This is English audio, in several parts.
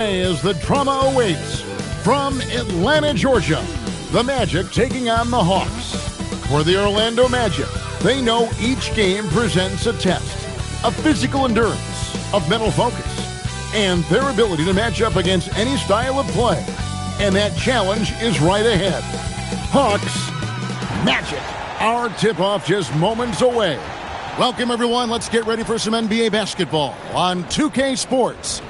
As the drama awaits from Atlanta, Georgia, the Magic taking on the Hawks. For the Orlando Magic, they know each game presents a test of physical endurance, of mental focus, and their ability to match up against any style of play. And that challenge is right ahead. Hawks, Magic, our tip-off just moments away. Welcome, everyone. Let's get ready for some NBA basketball on 2K Sports.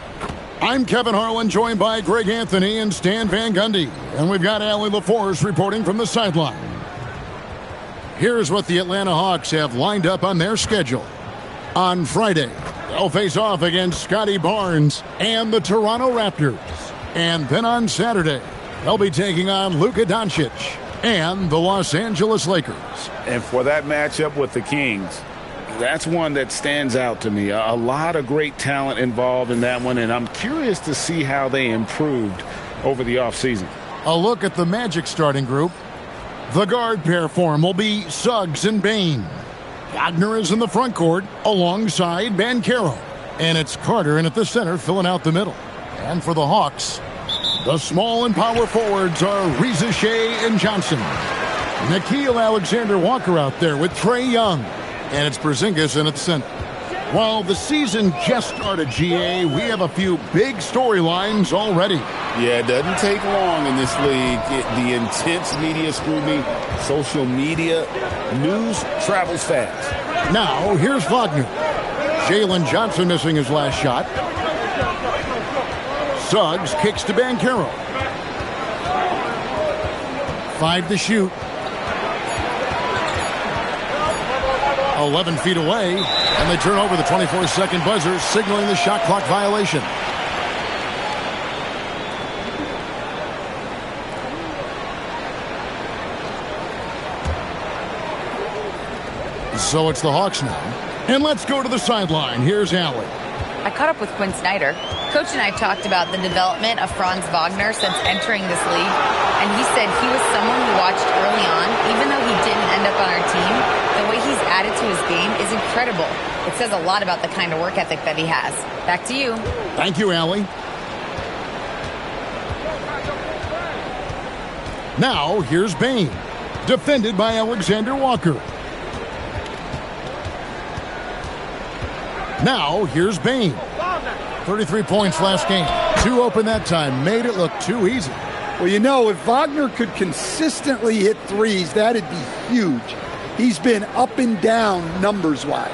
I'm Kevin Harlan, joined by Greg Anthony and Stan Van Gundy. And we've got Allie LaForce reporting from the sideline. Here's what the Atlanta Hawks have lined up on their schedule. On Friday, they'll face off against Scotty Barnes and the Toronto Raptors. And then on Saturday, they'll be taking on Luka Doncic and the Los Angeles Lakers. And for that matchup with the Kings, that's one that stands out to me. A lot of great talent involved in that one, and I'm curious to see how they improved over the offseason. A look at the Magic starting group. The guard pair form will be Suggs and Bane. Wagner is in the front court alongside Banchero. And it's Carter in at the center filling out the middle. And for the Hawks, the small and power forwards are Reza Shea and Johnson. Nickeil Alexander-Walker out there with Trae Young. And it's Porzingis in at the center. While the season just started, GA, we have a few big storylines already. Yeah, it doesn't take long in this league. The intense media scrutiny, social media, news travels fast. Now, here's Wagner. Jalen Johnson missing his last shot. Suggs kicks to Banchero. 5 to shoot. 11 feet away, and they turn over the 24-second buzzer, signaling the shot clock violation. So it's the Hawks now. And let's go to the sideline. Here's Allie. I caught up with Quinn Snyder. Coach and I talked about the development of Franz Wagner since entering this league, and he said he was someone we watched early on. Even though he didn't end up on our team, the way he's added to his game is incredible. It says a lot about the kind of work ethic that he has. Back to you. Thank you, Allie. Now, here's Bane, defended by Alexander Walker. Now, here's Bane. 33 points last game. 2 open that time. Made it look too easy. Well, you know, if Wagner could consistently hit threes, that'd be huge. He's been up and down numbers-wise.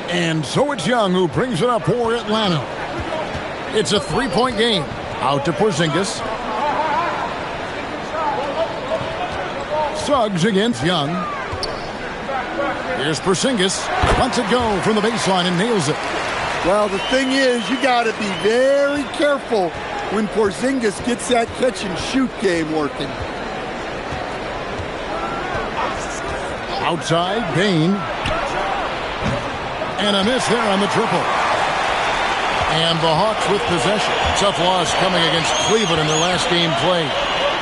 And so it's Young who brings it up for Atlanta. It's a 3-point game. Out to Porzingis. Suggs against Young. Here's Porzingis. Lets it go from the baseline and nails it. Well, the thing is, you got to be very careful when Porzingis gets that catch-and-shoot game working. Outside, Bane. And a miss there on the triple. And the Hawks with possession. Tough loss coming against Cleveland in their last game played.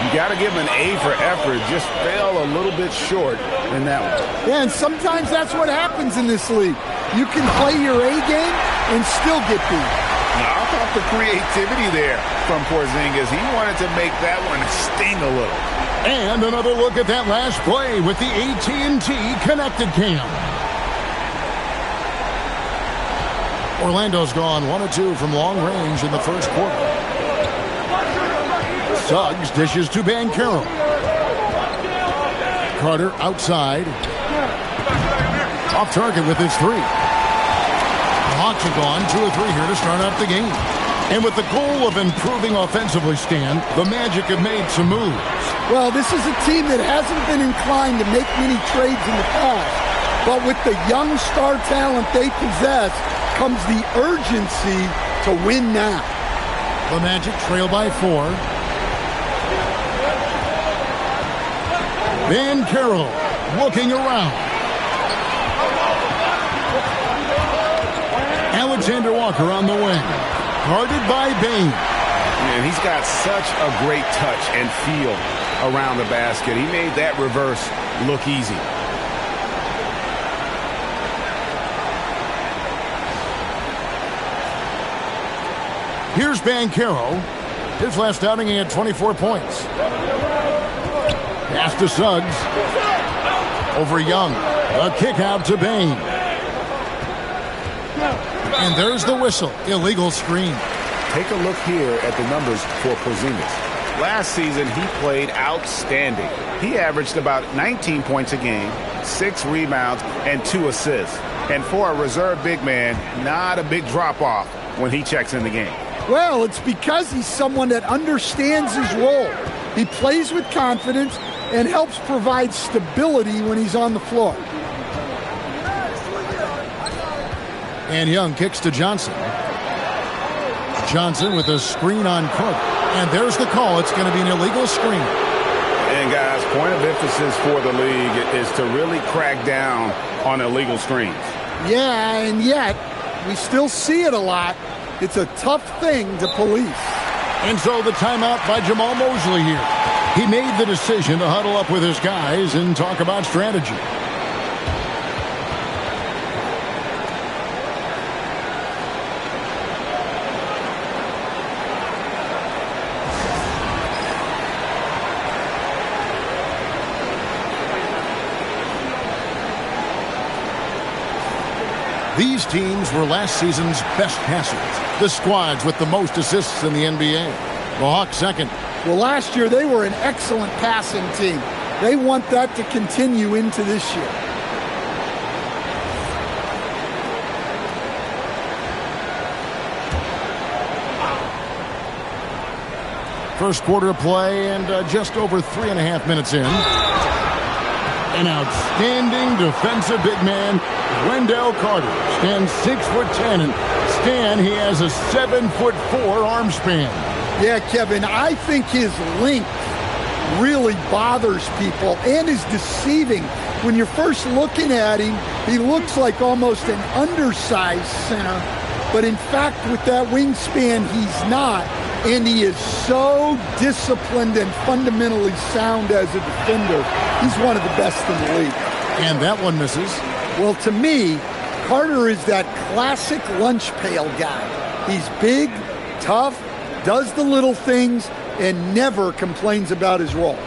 You got to give him an A for effort. Just fell a little bit short in that one. Yeah, and sometimes that's what happens in this league. You can play your A game and still get beat. Now, I thought the creativity there from Porzingis. He wanted to make that one sting a little. And another look at that last play with the AT&T Connected Cam. Orlando's gone 1 of 2 from long range in the first quarter. Suggs dishes to Banchero. Carter outside. Off target with his 3. The Hawks have gone 2 of 3 here to start out the game. And with the goal of improving offensively, Stan, the Magic have made some moves. Well, this is a team that hasn't been inclined to make many trades in the past. But with the young star talent they possess comes the urgency to win now. The Magic trail by 4. Banchero looking around. Alexander Walker on the wing. Guarded by Bane. And he's got such a great touch and feel around the basket. He made that reverse look easy. Here's Banchero. His last outing, he had 24 points. Pass to Suggs. Over Young. A kick out to Bain. And there's the whistle. Illegal screen. Take a look here at the numbers for Porzingis. Last season, he played outstanding. He averaged about 19 points a game, 6 rebounds, and 2 assists. And for a reserve big man, not a big drop-off when he checks in the game. Well, it's because he's someone that understands his role. He plays with confidence and helps provide stability when he's on the floor. And Young kicks to Johnson. Johnson with a screen on Cook. And there's the call. It's going to be an illegal screen. And, guys, point of emphasis for the league is to really crack down on illegal screens. Yeah, and yet we still see it a lot. It's a tough thing to police. And so the timeout by Jamal Mosley here. He made the decision to huddle up with his guys and talk about strategy. These teams were last season's best passers, the squads with the most assists in the NBA. The Hawks second. Well, last year they were an excellent passing team. They want that to continue into this year. First quarter of play and just over 3.5 minutes in. An outstanding defensive big man, Wendell Carter, stands 6'10", and Stan, he has a 7'4" arm span. Yeah, Kevin, I think his length really bothers people and is deceiving. When you're first looking at him, he looks like almost an undersized center, but in fact, with that wingspan, he's not. And he is so disciplined and fundamentally sound as a defender. He's one of the best in the league. And that one misses. Well, to me, Carter is that classic lunch pail guy. He's big, tough, does the little things, and never complains about his role.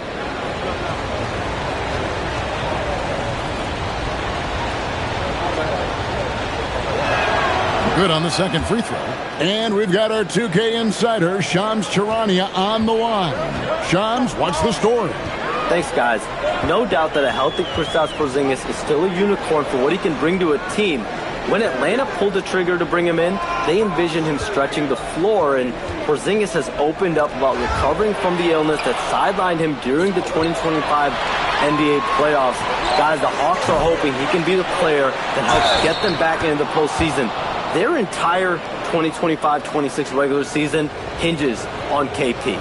Good on the second free throw. And we've got our 2K insider, Shams Charania, on the line. Shams, what's the story? Thanks, guys. No doubt that a healthy Kristaps Porzingis is still a unicorn for what he can bring to a team. When Atlanta pulled the trigger to bring him in, they envisioned him stretching the floor, and Porzingis has opened up about recovering from the illness that sidelined him during the 2025 NBA playoffs. Guys, the Hawks are hoping he can be the player that helps get them back into the postseason. Their entire 2025-26 regular season hinges on KP.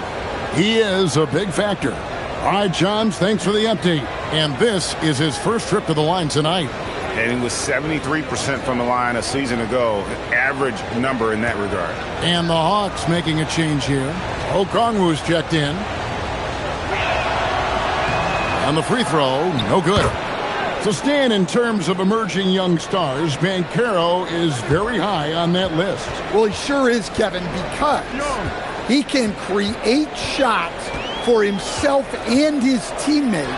He is a big factor. All right, Johns, thanks for the update. And this is his first trip to the line tonight. And he was 73% from the line a season ago, an average number in that regard. And the Hawks making a change here. Okongwu's checked in. On the free throw, no good. So, Stan, in terms of emerging young stars, Banchero is very high on that list. Well, he sure is, Kevin, because he can create shots for himself and his teammates.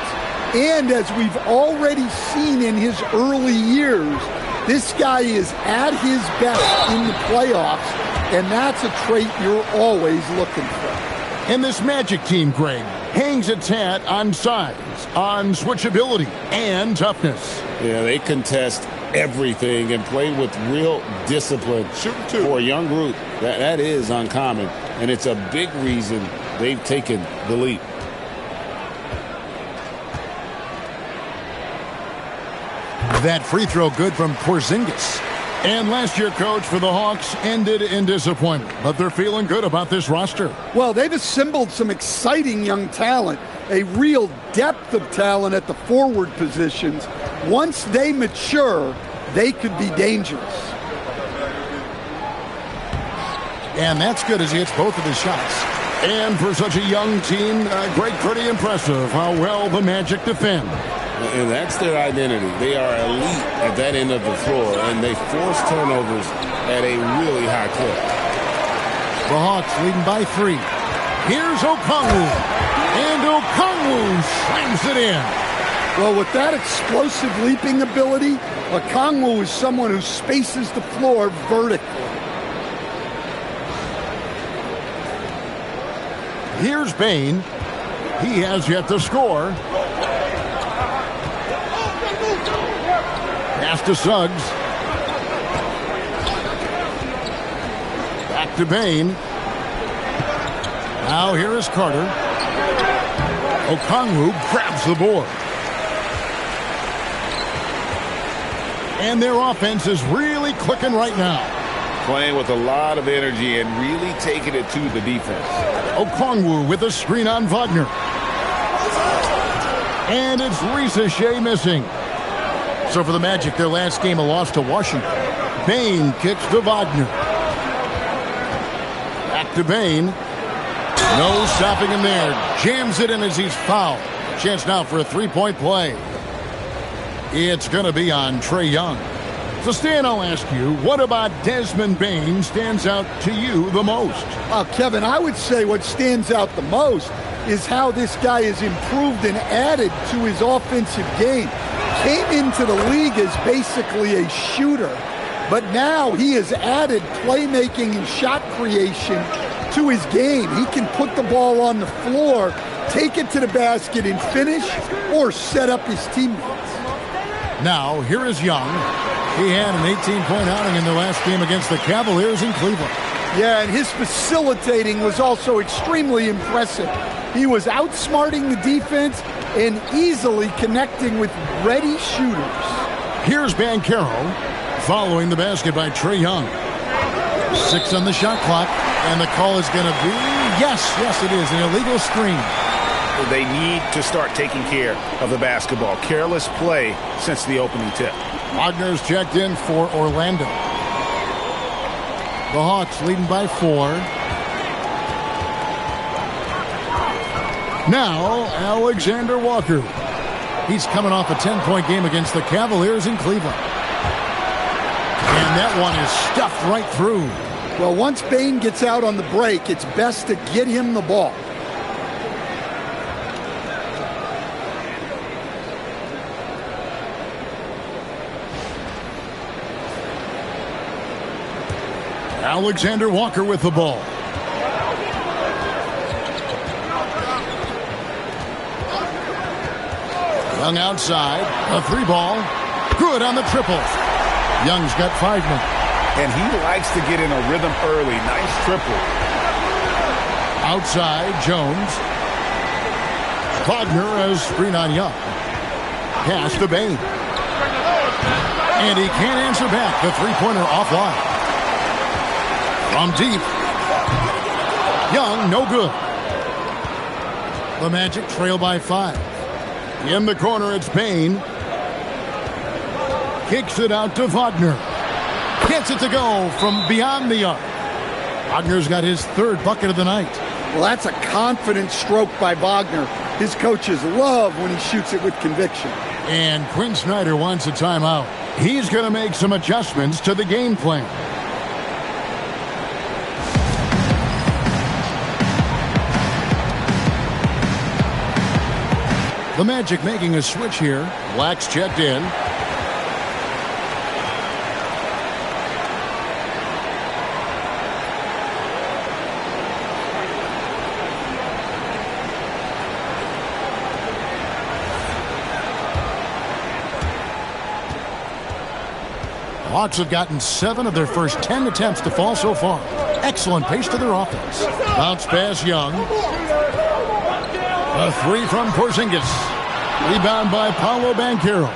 And as we've already seen in his early years, this guy is at his best in the playoffs, and that's a trait you're always looking for. And this Magic team, Greg, hangs its hat on size, on switchability, and toughness. Yeah, they contest everything and play with real discipline. For a young group, that is uncommon, and it's a big reason they've taken the leap. That free throw good from Porzingis. And last year, coach, for the Hawks ended in disappointment, but they're feeling good about this roster. Well, they've assembled some exciting young talent, a real depth of talent at the forward positions. Once they mature, they could be dangerous. And that's good as he hits both of his shots. And for such a young team, Greg, pretty impressive how well the Magic defend. And that's their identity. They are elite at that end of the floor, and they force turnovers at a really high clip. The Hawks leading by 3. Here's Okongwu. And Okongwu slams it in. Well, with that explosive leaping ability, Okongwu is someone who spaces the floor vertically. Here's Bain. He has yet to score. Pass to Suggs. Back to Bain. Now here is Carter. Okongwu grabs the board. And their offense is really clicking right now. Playing with a lot of energy and really taking it to the defense. Okongwu with a screen on Wagner. And it's Risa Shea missing. So for the Magic, their last game, a loss to Washington. Bain kicks to Wagner. Back to Bain. No stopping him there. Jams it in as he's fouled. Chance now for a three-point play. It's going to be on Trae Young. So, Stan, I'll ask you, what about Desmond Bain stands out to you the most? Kevin, I would say what stands out the most is how this guy has improved and added to his offensive game. Came into the league as basically a shooter, but now he has added playmaking and shot creation to his game. He can put the ball on the floor, take it to the basket and finish, or set up his teammates. Now, here is Young. He had an 18-point outing in the last game against the Cavaliers in Cleveland. Yeah, and his facilitating was also extremely impressive. He was outsmarting the defense and easily connecting with ready shooters. Here's Banchero following the basket by Trae Young. 6 on the shot clock, and the call is going to be, yes, it is, an illegal screen. They need to start taking care of the basketball. Careless play since the opening tip. Wagner's checked in for Orlando. The Hawks leading by 4. Now, Alexander Walker. He's coming off a 10-point game against the Cavaliers in Cleveland. And that one is stuffed right through. Well, once Bain gets out on the break, it's best to get him the ball. Alexander Walker with the ball. Young outside. A 3-ball. Good on the triple. Young's got 5 now. And he likes to get in a rhythm early. Nice triple. Outside, Jones. Wagner has screen on Young. Pass to Bain. And he can't answer back. The three-pointer offline. From deep. Young, no good. The Magic trail by 5. In the corner, it's Bain. Kicks it out to Wagner. Gets it to go from beyond the arc. Wagner's got his 3rd bucket of the night. Well, that's a confident stroke by Wagner. His coaches love when he shoots it with conviction. And Quinn Snyder wants a timeout. He's going to make some adjustments to the game plan. The Magic making a switch here. Black's checked in. Hawks have gotten 7 of their first 10 attempts to fall so far. Excellent pace to their offense. Bounce pass Young. A 3 from Porzingis. Rebound by Paolo Banchero.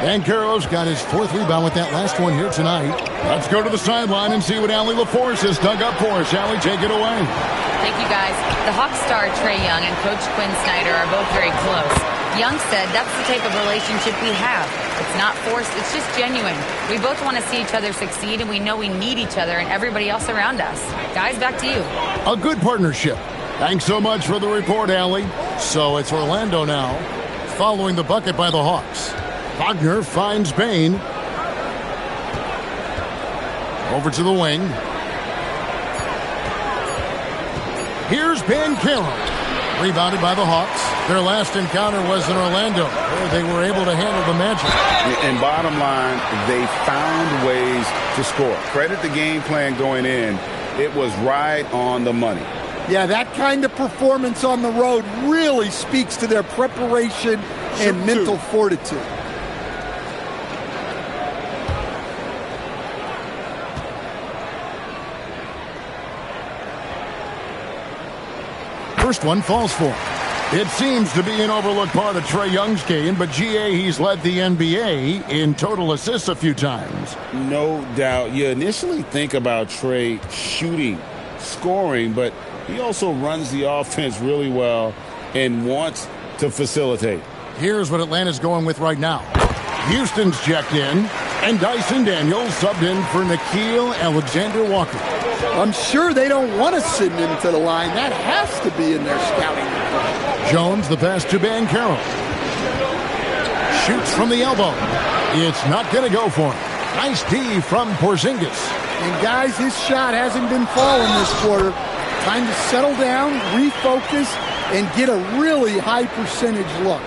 Banchero's got his 4th rebound with that last one here tonight. Let's go to the sideline and see what Allie LaForce has dug up for us. Allie, take it away. Thank you, guys. The Hawks star Trae Young and Coach Quinn Snyder are both very close. Young said that's the type of relationship we have. It's not forced, it's just genuine. We both want to see each other succeed, and we know we need each other and everybody else around us. Guys, back to you. A good partnership. Thanks so much for the report, Allie. So it's Orlando now, following the bucket by the Hawks. Wagner finds Bain. Over to the wing. Here's Bancaro. Rebounded by the Hawks. Their last encounter was in Orlando, where they were able to handle the Magic. And bottom line, they found ways to score. Credit the game plan going in. It was right on the money. Yeah, that kind of performance on the road really speaks to their preparation and mental fortitude. First one falls for him. It seems to be an overlooked part of Trae Young's game, but GA, he's led the NBA in total assists a few times. No doubt. You initially think about Trae shooting, scoring, but he also runs the offense really well and wants to facilitate. Here's what Atlanta's going with right now. Houston's checked in, and Dyson Daniels subbed in for Nickeil Alexander-Walker. I'm sure they don't want to send him to the line. That has to be in their scouting report. Jones, the pass to Bancaro. Shoots from the elbow. It's not going to go for him. Nice D from Porzingis. And guys, his shot hasn't been falling this quarter. Time to settle down, refocus, and get a really high percentage look.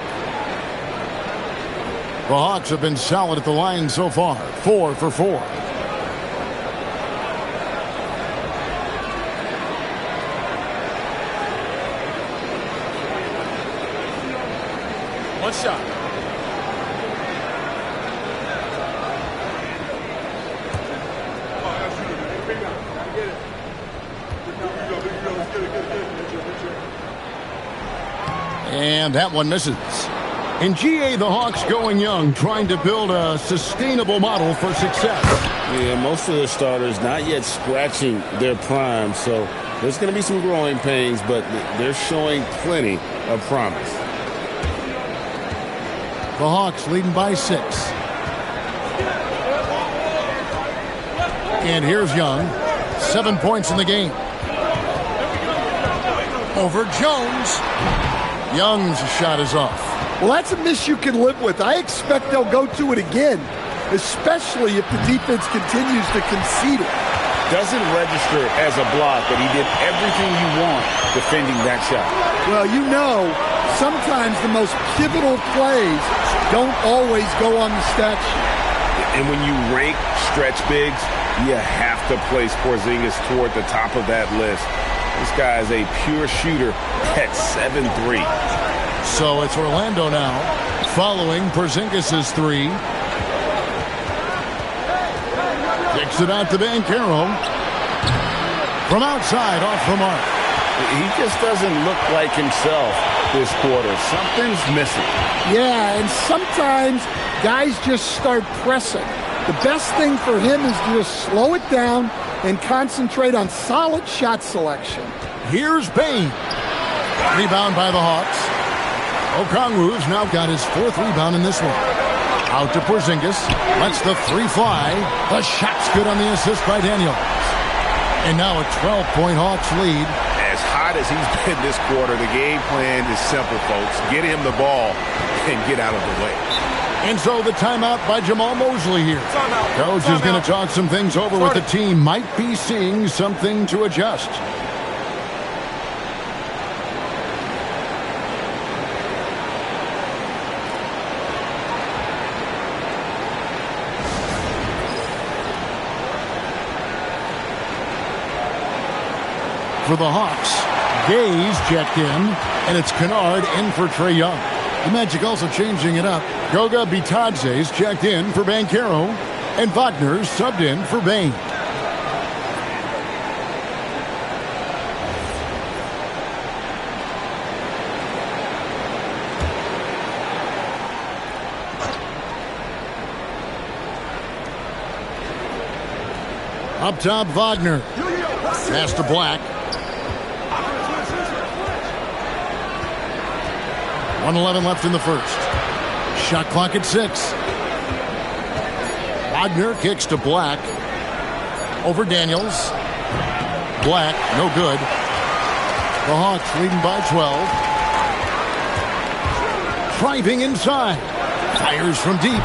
The Hawks have been solid at the line so far. 4 for 4. One shot. And that one misses. In GA, the Hawks going young, trying to build a sustainable model for success. Yeah, most of the starters not yet scratching their prime, so there's going to be some growing pains, but they're showing plenty of promise. The Hawks leading by 6. And here's Young. 7 points in the game. Over Jones. Young's shot is off. Well, that's a miss you can live with. I expect they'll go to it again, especially if the defense continues to concede it. Doesn't register as a block, but he did everything you want defending that shot. Well, you know, sometimes the most pivotal plays don't always go on the stat sheet. And when you rank stretch bigs, you have to place Porzingis toward the top of that list. This guy is a pure shooter at 7'3". So it's Orlando now, following Porzingis' 3. Kicks it out to Bancaro. From outside, off the mark. He just doesn't look like himself this quarter. Something's missing. Yeah, and sometimes guys just start pressing. The best thing for him is to just slow it down and concentrate on solid shot selection. Here's Bane. Rebound by the Hawks. Okongwu's now got his 4th rebound in this one. Out to Porzingis. Lets the 3 fly. The shot's good on the assist by Daniels. And now a 12-point Hawks lead. As hot as he's been this quarter, the game plan is simple, folks. Get him the ball and get out of the way. And so the timeout by Jamal Mosley here. Coach is going to talk some things over with the team. Might be seeing something to adjust. For the Hawks, Gay's checked in, and it's Kennard in for Trae Young. The Magic also changing it up. Goga Bitadze's checked in for Bancaro, and Wagner's subbed in for Bane. Up top, Wagner. Pass to Black. 1:11 left in the first. Shot clock at 6. Wagner kicks to Black. Over Daniels. Black, no good. The Hawks leading by 12. Driving inside. Fires from deep.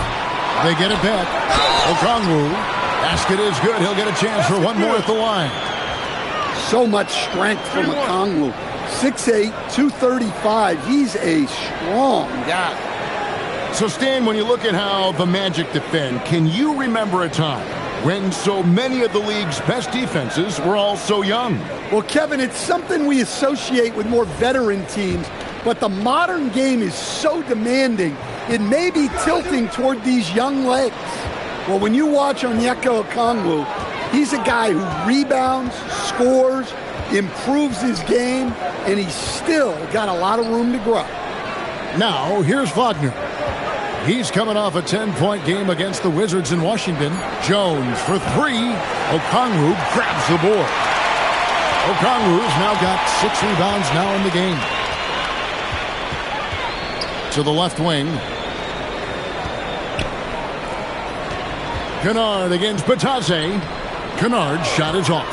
They get it back. Okongwu. Basket is good. He'll get a chance for one more at the line. So much strength from Okongwu. 6'8", 235. He's a strong guy. So, Stan, when you look at how the Magic defend, can you remember a time when so many of the league's best defenses were all so young? Well, Kevin, it's something we associate with more veteran teams, but the modern game is so demanding, it may be tilting toward these young legs. Well, when you watch Onyeka Okongwu, he's a guy who rebounds, scores, improves his game, and he's still got a lot of room to grow. Now, here's Wagner. He's coming off a 10-point game against the Wizards in Washington. Jones for three. Okongwu grabs the board. Okongwu's now got 6 rebounds now in the game. To the left wing. Kennard against Batase. Kennard's shot is off.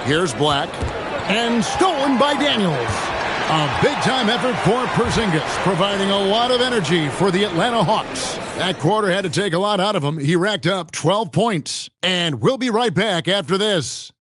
Here's Black. And stolen by Daniels. A big-time effort for Porzingis, providing a lot of energy for the Atlanta Hawks. That quarter had to take a lot out of him. He racked up 12 points. And we'll be right back after this.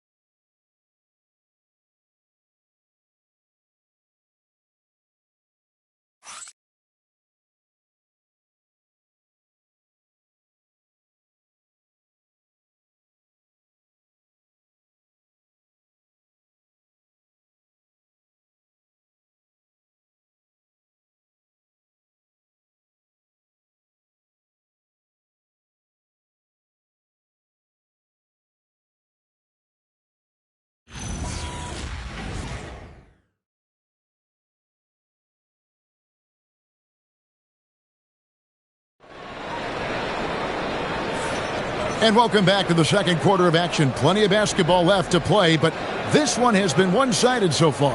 And welcome back to the second quarter of action. Plenty of basketball left to play, but this one has been one-sided so far.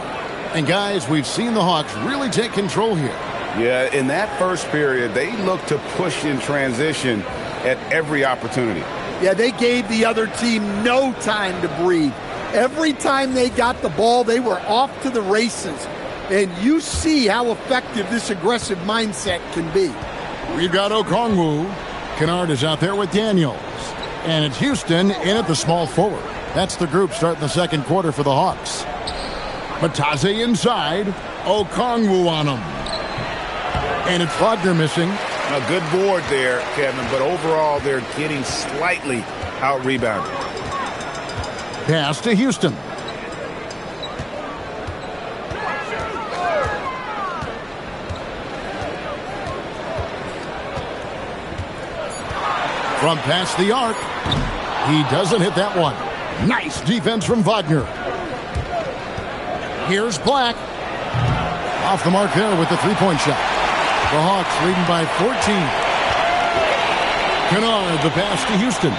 And guys, we've seen the Hawks really take control here. Yeah, in that first period, they looked to push in transition at every opportunity. Yeah, they gave the other team no time to breathe. Every time they got the ball, they were off to the races. And you see how effective this aggressive mindset can be. We've got Okongwu. Kennard is out there with Daniels. And it's Houston in at the small forward. That's the group starting the second quarter for the Hawks. Batase inside. Okongwu on him. And it's Wagner missing. A good board there, Kevin, but overall they're getting slightly out-rebounded. Pass to Houston. From past the arc. He doesn't hit that one. Nice defense from Wagner. Here's Black. Off the mark there with the three-point shot. The Hawks leading by 14. Kennard, the pass to Houston.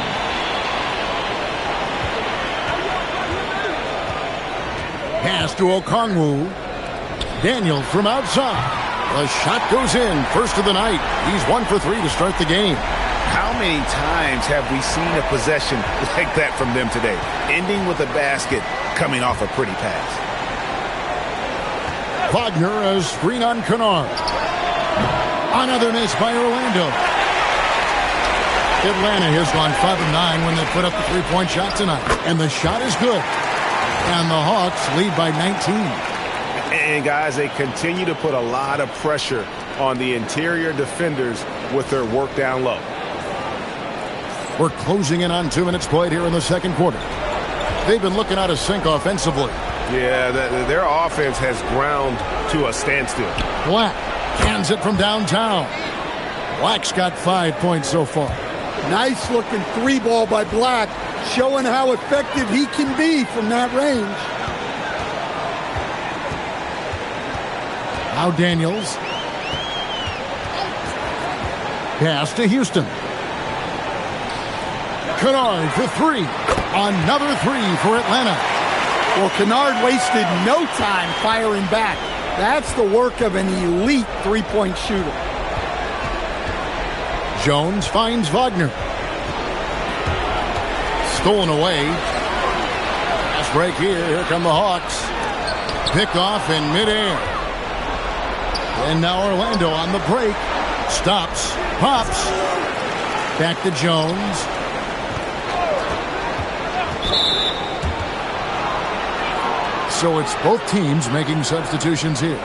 Pass to Okongwu. Daniels from outside. The shot goes in. First of the night. He's 1 for 3 to start the game. How many times have we seen a possession like that from them today? Ending with a basket, coming off a pretty pass. Wagner, a screen on Kennard. Another miss by Orlando. Atlanta has gone 5 of 9 when they put up the three-point shot tonight. And the shot is good. And the Hawks lead by 19. And guys, they continue to put a lot of pressure on the interior defenders with their work down low. We're closing in on 2 minutes played here in the second quarter. They've been looking out of sync offensively. Yeah, their offense has ground to a standstill. Black cans it from downtown. Black's got 5 points so far. Nice looking three ball by Black, showing how effective he can be from that range. Now Daniels. Pass to Houston. Kennard for 3. Another 3 for Atlanta. Well, Kennard wasted no time firing back. That's the work of an elite three-point shooter. Jones finds Wagner. Stolen away. Fast break here. Here come the Hawks. Picked off in midair. And now Orlando on the break. Stops. Pops. Back to Jones. So it's both teams making substitutions here.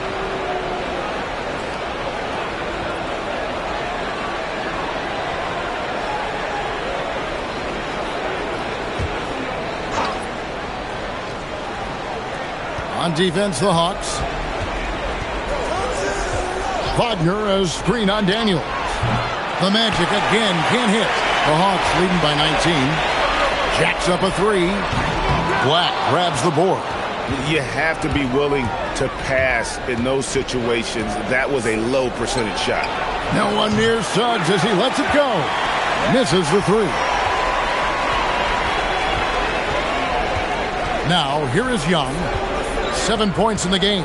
On defense, the Hawks. Wagner has screen on Daniels. The Magic again can't hit. The Hawks leading by 19. Jacks up a three. Black grabs the board. You have to be willing to pass in those situations. That was a low percentage shot. No one near Suggs as he lets it go. Misses the three. Now, here is Young. 7 points in the game.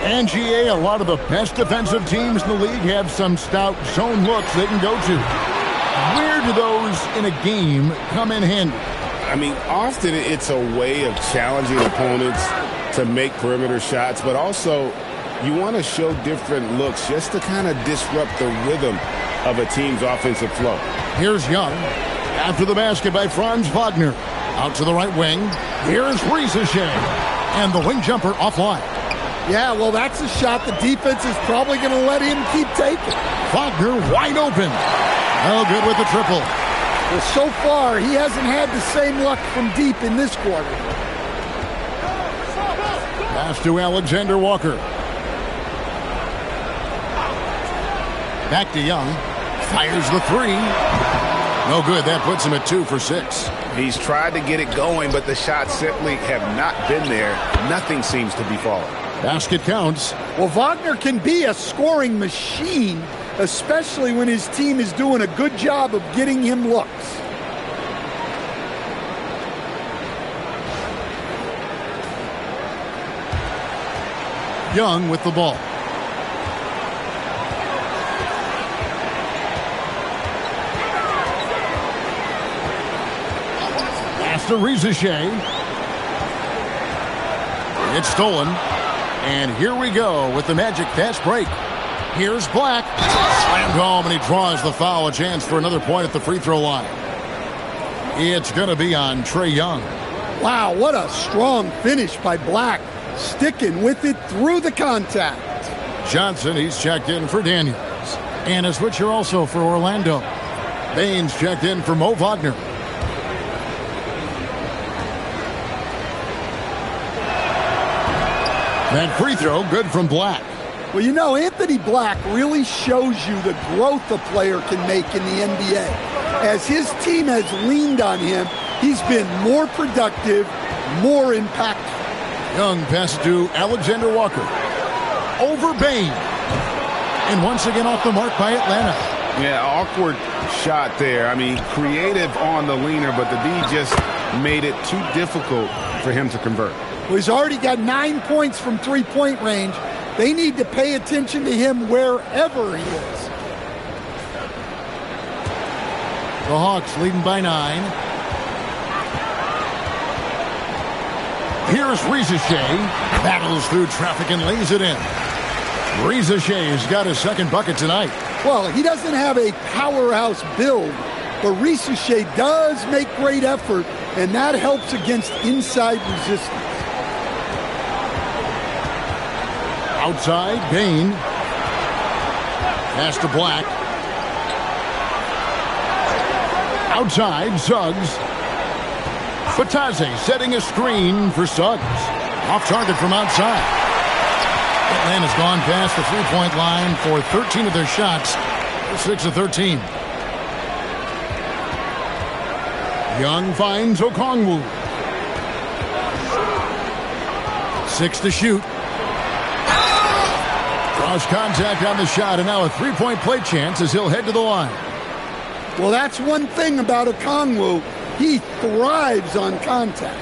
NGA, a lot of the best defensive teams in the league have some stout zone looks they can go to. Where do those in a game come in handy? I mean, often it's a way of challenging opponents to make perimeter shots, but also you want to show different looks just to kind of disrupt the rhythm of a team's offensive flow. Here's Young. After the basket by Franz Wagner. Out to the right wing. Here's Ricochet. And the wing jumper offline. Yeah, well, that's a shot the defense is probably going to let him keep taking. Wagner wide open. Oh, good with the triple. Well, so far, he hasn't had the same luck from deep in this quarter. Pass to Alexander Walker. Back to Young. Fires the three. No good. That puts him at 2 for 6. He's tried to get it going, but the shots simply have not been there. Nothing seems to be falling. Basket counts. Well, Wagner can be a scoring machine, especially when his team is doing a good job of getting him looks. Young with the ball. To Ricochet. It's stolen. And here we go with the Magic fast break. Here's Black. Slammed home, and he draws the foul. A chance for another point at the free throw line. It's going to be on Trae Young. Wow, what a strong finish by Black. Sticking with it through the contact. Johnson, he's checked in for Daniels. And a switcher also for Orlando. Baines checked in for Mo Wagner. That free throw, good from Black. Well, you know, Anthony Black really shows you the growth a player can make in the NBA. As his team has leaned on him, he's been more productive, more impactful. Young passes to Alexander Walker. Over Bain. And once again off the mark by Atlanta. Yeah, awkward shot there. I mean, creative on the leaner, but the D just made it too difficult for him to convert. Well, he's already got 9 points from three-point range. They need to pay attention to him wherever he is. The Hawks leading by 9. Here's Ricochet. Battles through traffic and lays it in. Ricochet's got his second bucket tonight. Well, he doesn't have a powerhouse build, but Ricochet does make great effort, and that helps against inside resistance. Outside, Bain. Pass to Black. Outside, Suggs. Batase setting a screen for Suggs. Off target from outside. Atlanta's gone past the three-point line for 13 of their shots. 6 of 13. Young finds Okongwu. 6 to shoot. Cross contact on the shot, and now a three-point play chance as he'll head to the line. Well, that's one thing about Okongwu. He thrives on contact.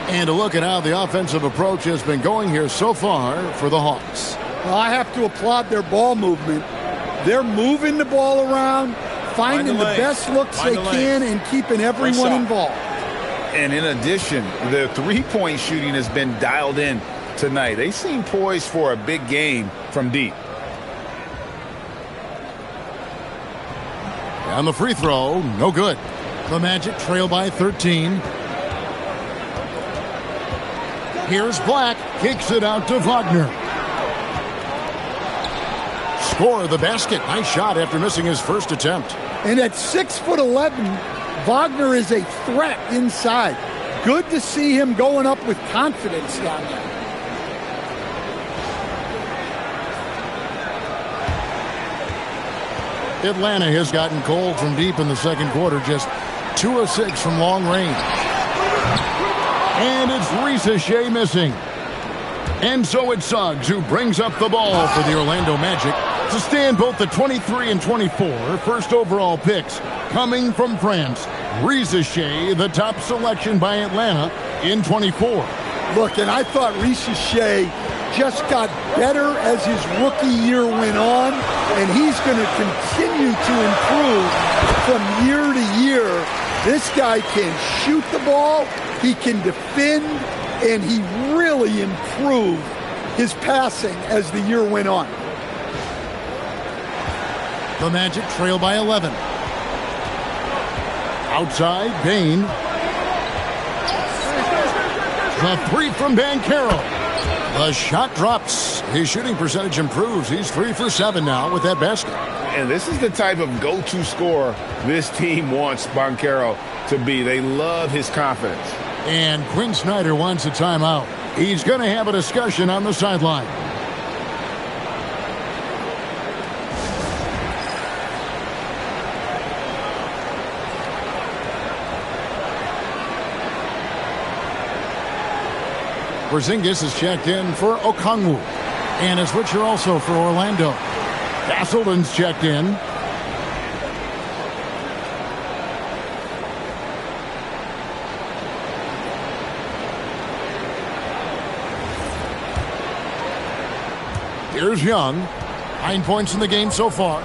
And to look at how the offensive approach has been going here so far for the Hawks. Well, I have to applaud their ball movement. They're moving the ball around, finding the best looks they can, and keeping everyone involved. And in addition, the three-point shooting has been dialed in tonight. They seem poised for a big game from deep. On the free throw, no good. The Magic trail by 13. Here's Black. Kicks it out to Wagner. Score the basket. Nice shot after missing his first attempt. And at 6'11", Wagner is a threat inside. Good to see him going up with confidence down there. Atlanta has gotten cold from deep in the second quarter, just 2 of 6 from long range. And it's Ricochet missing. And so it's Suggs who brings up the ball for the Orlando Magic to stand both the 23 and 24 first overall picks coming from France. Ricochet, the top selection by Atlanta in 24. Look, and I thought Ricochet just got better as his rookie year went on, and he's going to continue to improve from year to year. This guy can shoot the ball, he can defend, and he really improved his passing as the year went on. The Magic trail by 11. Outside, Payne. The three from Banchero. The shot drops. His shooting percentage improves. He's 3 for 7 now with that basket. And this is the type of go-to scorer this team wants Banchero to be. They love his confidence. And Quinn Snyder wants a timeout. He's going to have a discussion on the sideline. Porzingis is checked in for Okongwu. And a switcher also for Orlando. Castleton's checked in. Here's Young. 9 points in the game so far.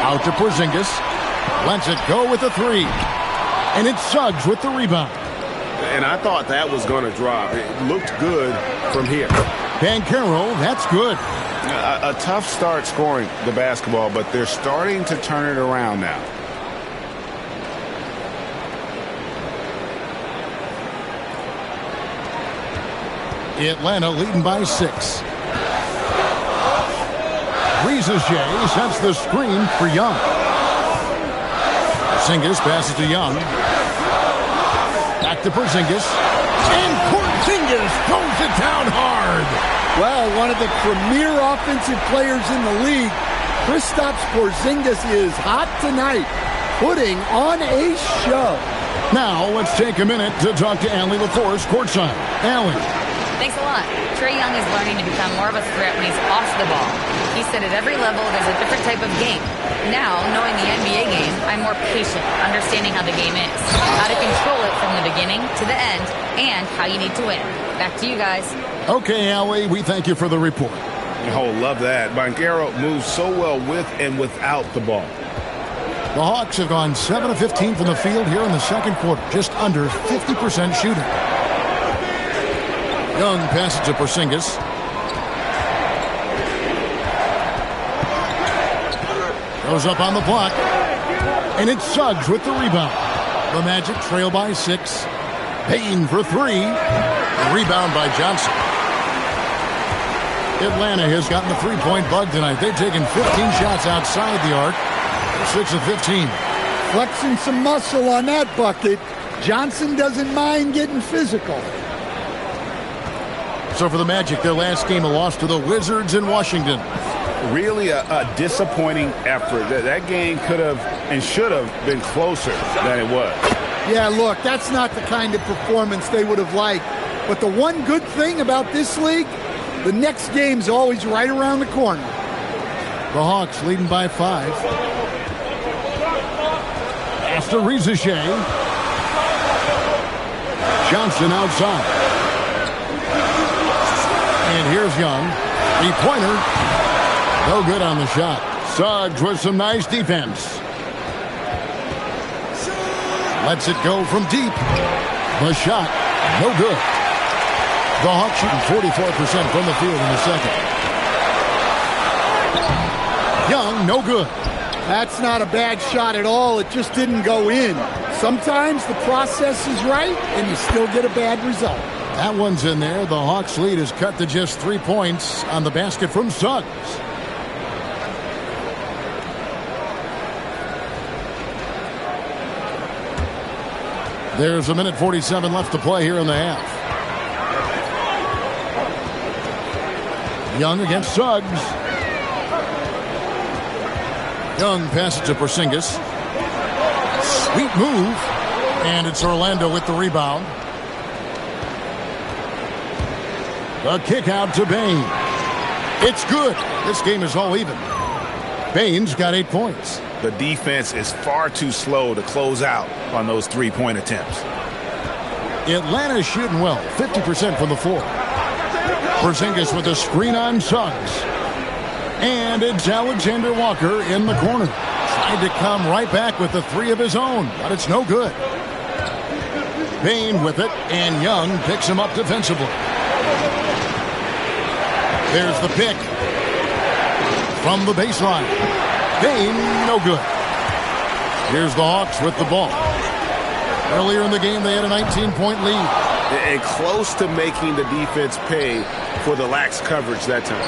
Out to Porzingis. Lets it go with a three. And it's Suggs with the rebound. And I thought that was going to drop. It looked good from here. Banchero, that's good. A tough start scoring the basketball, but they're starting to turn it around now. Atlanta leading by 6. Ricochet sets the screen for Young. Porzingis passes to Young. Back to Porzingis. And Porzingis throws it down hard. Well, one of the premier offensive players in the league, Kristaps Porzingis is hot tonight, putting on a show. Now let's take a minute to talk to Allie LaForce courtside. Allie. Thanks a lot. Trae Young is learning to become more of a threat when he's off the ball. He said at every level there's a different type of game. Now, knowing the NBA game, I'm more patient, understanding how the game is, how to control it from the beginning to the end, and how you need to win. Back to you guys. Okay, Allie, we thank you for the report. Oh, love that. Banchero moves so well with and without the ball. The Hawks have gone 7 of 15 from the field here in the second quarter, just under 50% shooting. Young passes to Porzingis. Goes up on the block. And it's Suggs with the rebound. The Magic trail by 6. Payne for 3. The rebound by Johnson. Atlanta has gotten the three-point bug tonight. They've taken 15 shots outside the arc. They're 6 of 15. Flexing some muscle on that bucket. Johnson doesn't mind getting physical. So for the Magic, their last game, a loss to the Wizards in Washington. Really a disappointing effort. That game could have and should have been closer than it was. Yeah, look, that's not the kind of performance they would have liked. But the one good thing about this league, the next game's always right around the corner. The Hawks leading by 5. Pass to Ricochet. Johnson outside. And here's Young. 3-pointer. No good on the shot. Suggs with some nice defense. Lets it go from deep. The shot, no good. The Hawks shooting 44% from the field in the second. Young, no good. That's not a bad shot at all. It just didn't go in. Sometimes the process is right, and you still get a bad result. That one's in there. The Hawks' lead is cut to just 3 points on the basket from Suggs. There's a minute 47 left to play here in the half. Young against Suggs. Young passes to Porzingis. Sweet move. And it's Orlando with the rebound. The kick out to Bane. It's good. This game is all even. Bane's got 8 points. The defense is far too slow to close out on those three-point attempts. Atlanta's shooting well, 50% from the floor. Porzingis with a screen on Suggs. And it's Alexander Walker in the corner. Tried to come right back with the three of his own, but it's no good. Bane with it, and Young picks him up defensively. There's the pick from the baseline. Bane, no good. Here's the Hawks with the ball. Earlier in the game, they had a 19-point lead. And close to making the defense pay for the lax coverage that time.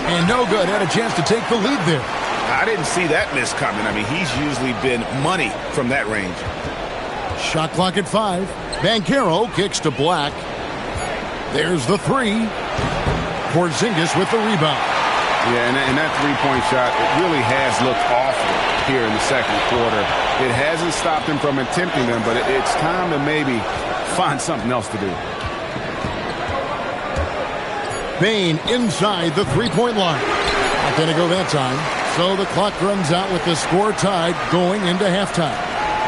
And no good. Had a chance to take the lead there. I didn't see that miss coming. I mean, he's usually been money from that range. Shot clock at 5. Banchero kicks to Black. There's the three. Porzingis with the rebound. Yeah, and that three-point shot, it really has looked awful here in the second quarter. It hasn't stopped him from attempting them, but it's time to maybe find something else to do. Bane inside the three-point line. Not going to go that time. So the clock runs out with the score tied going into halftime.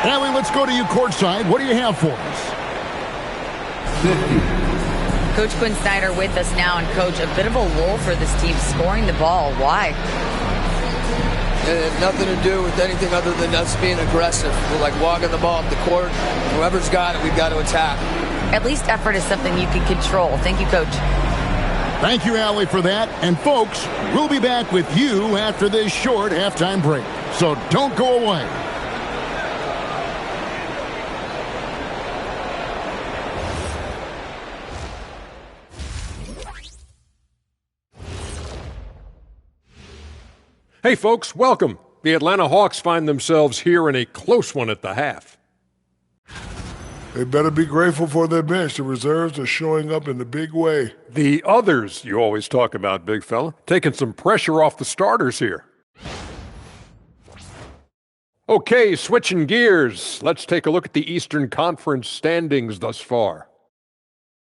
Allie, let's go to you courtside. What do you have for us? 50. Coach Quinn Snyder with us now. And, Coach, a bit of a lull for this team scoring the ball. Why? It had nothing to do with anything other than us being aggressive. We're like walking the ball up the court. Whoever's got it, we've got to attack. At least effort is something you can control. Thank you, Coach. Thank you, Allie, for that. And, folks, we'll be back with you after this short halftime break. So don't go away. Hey, folks, welcome. The Atlanta Hawks find themselves here in a close one at the half. They better be grateful for their bench. The reserves are showing up in a big way. The others you always talk about, big fella, taking some pressure off the starters here. Okay, switching gears. Let's take a look at the Eastern Conference standings thus far.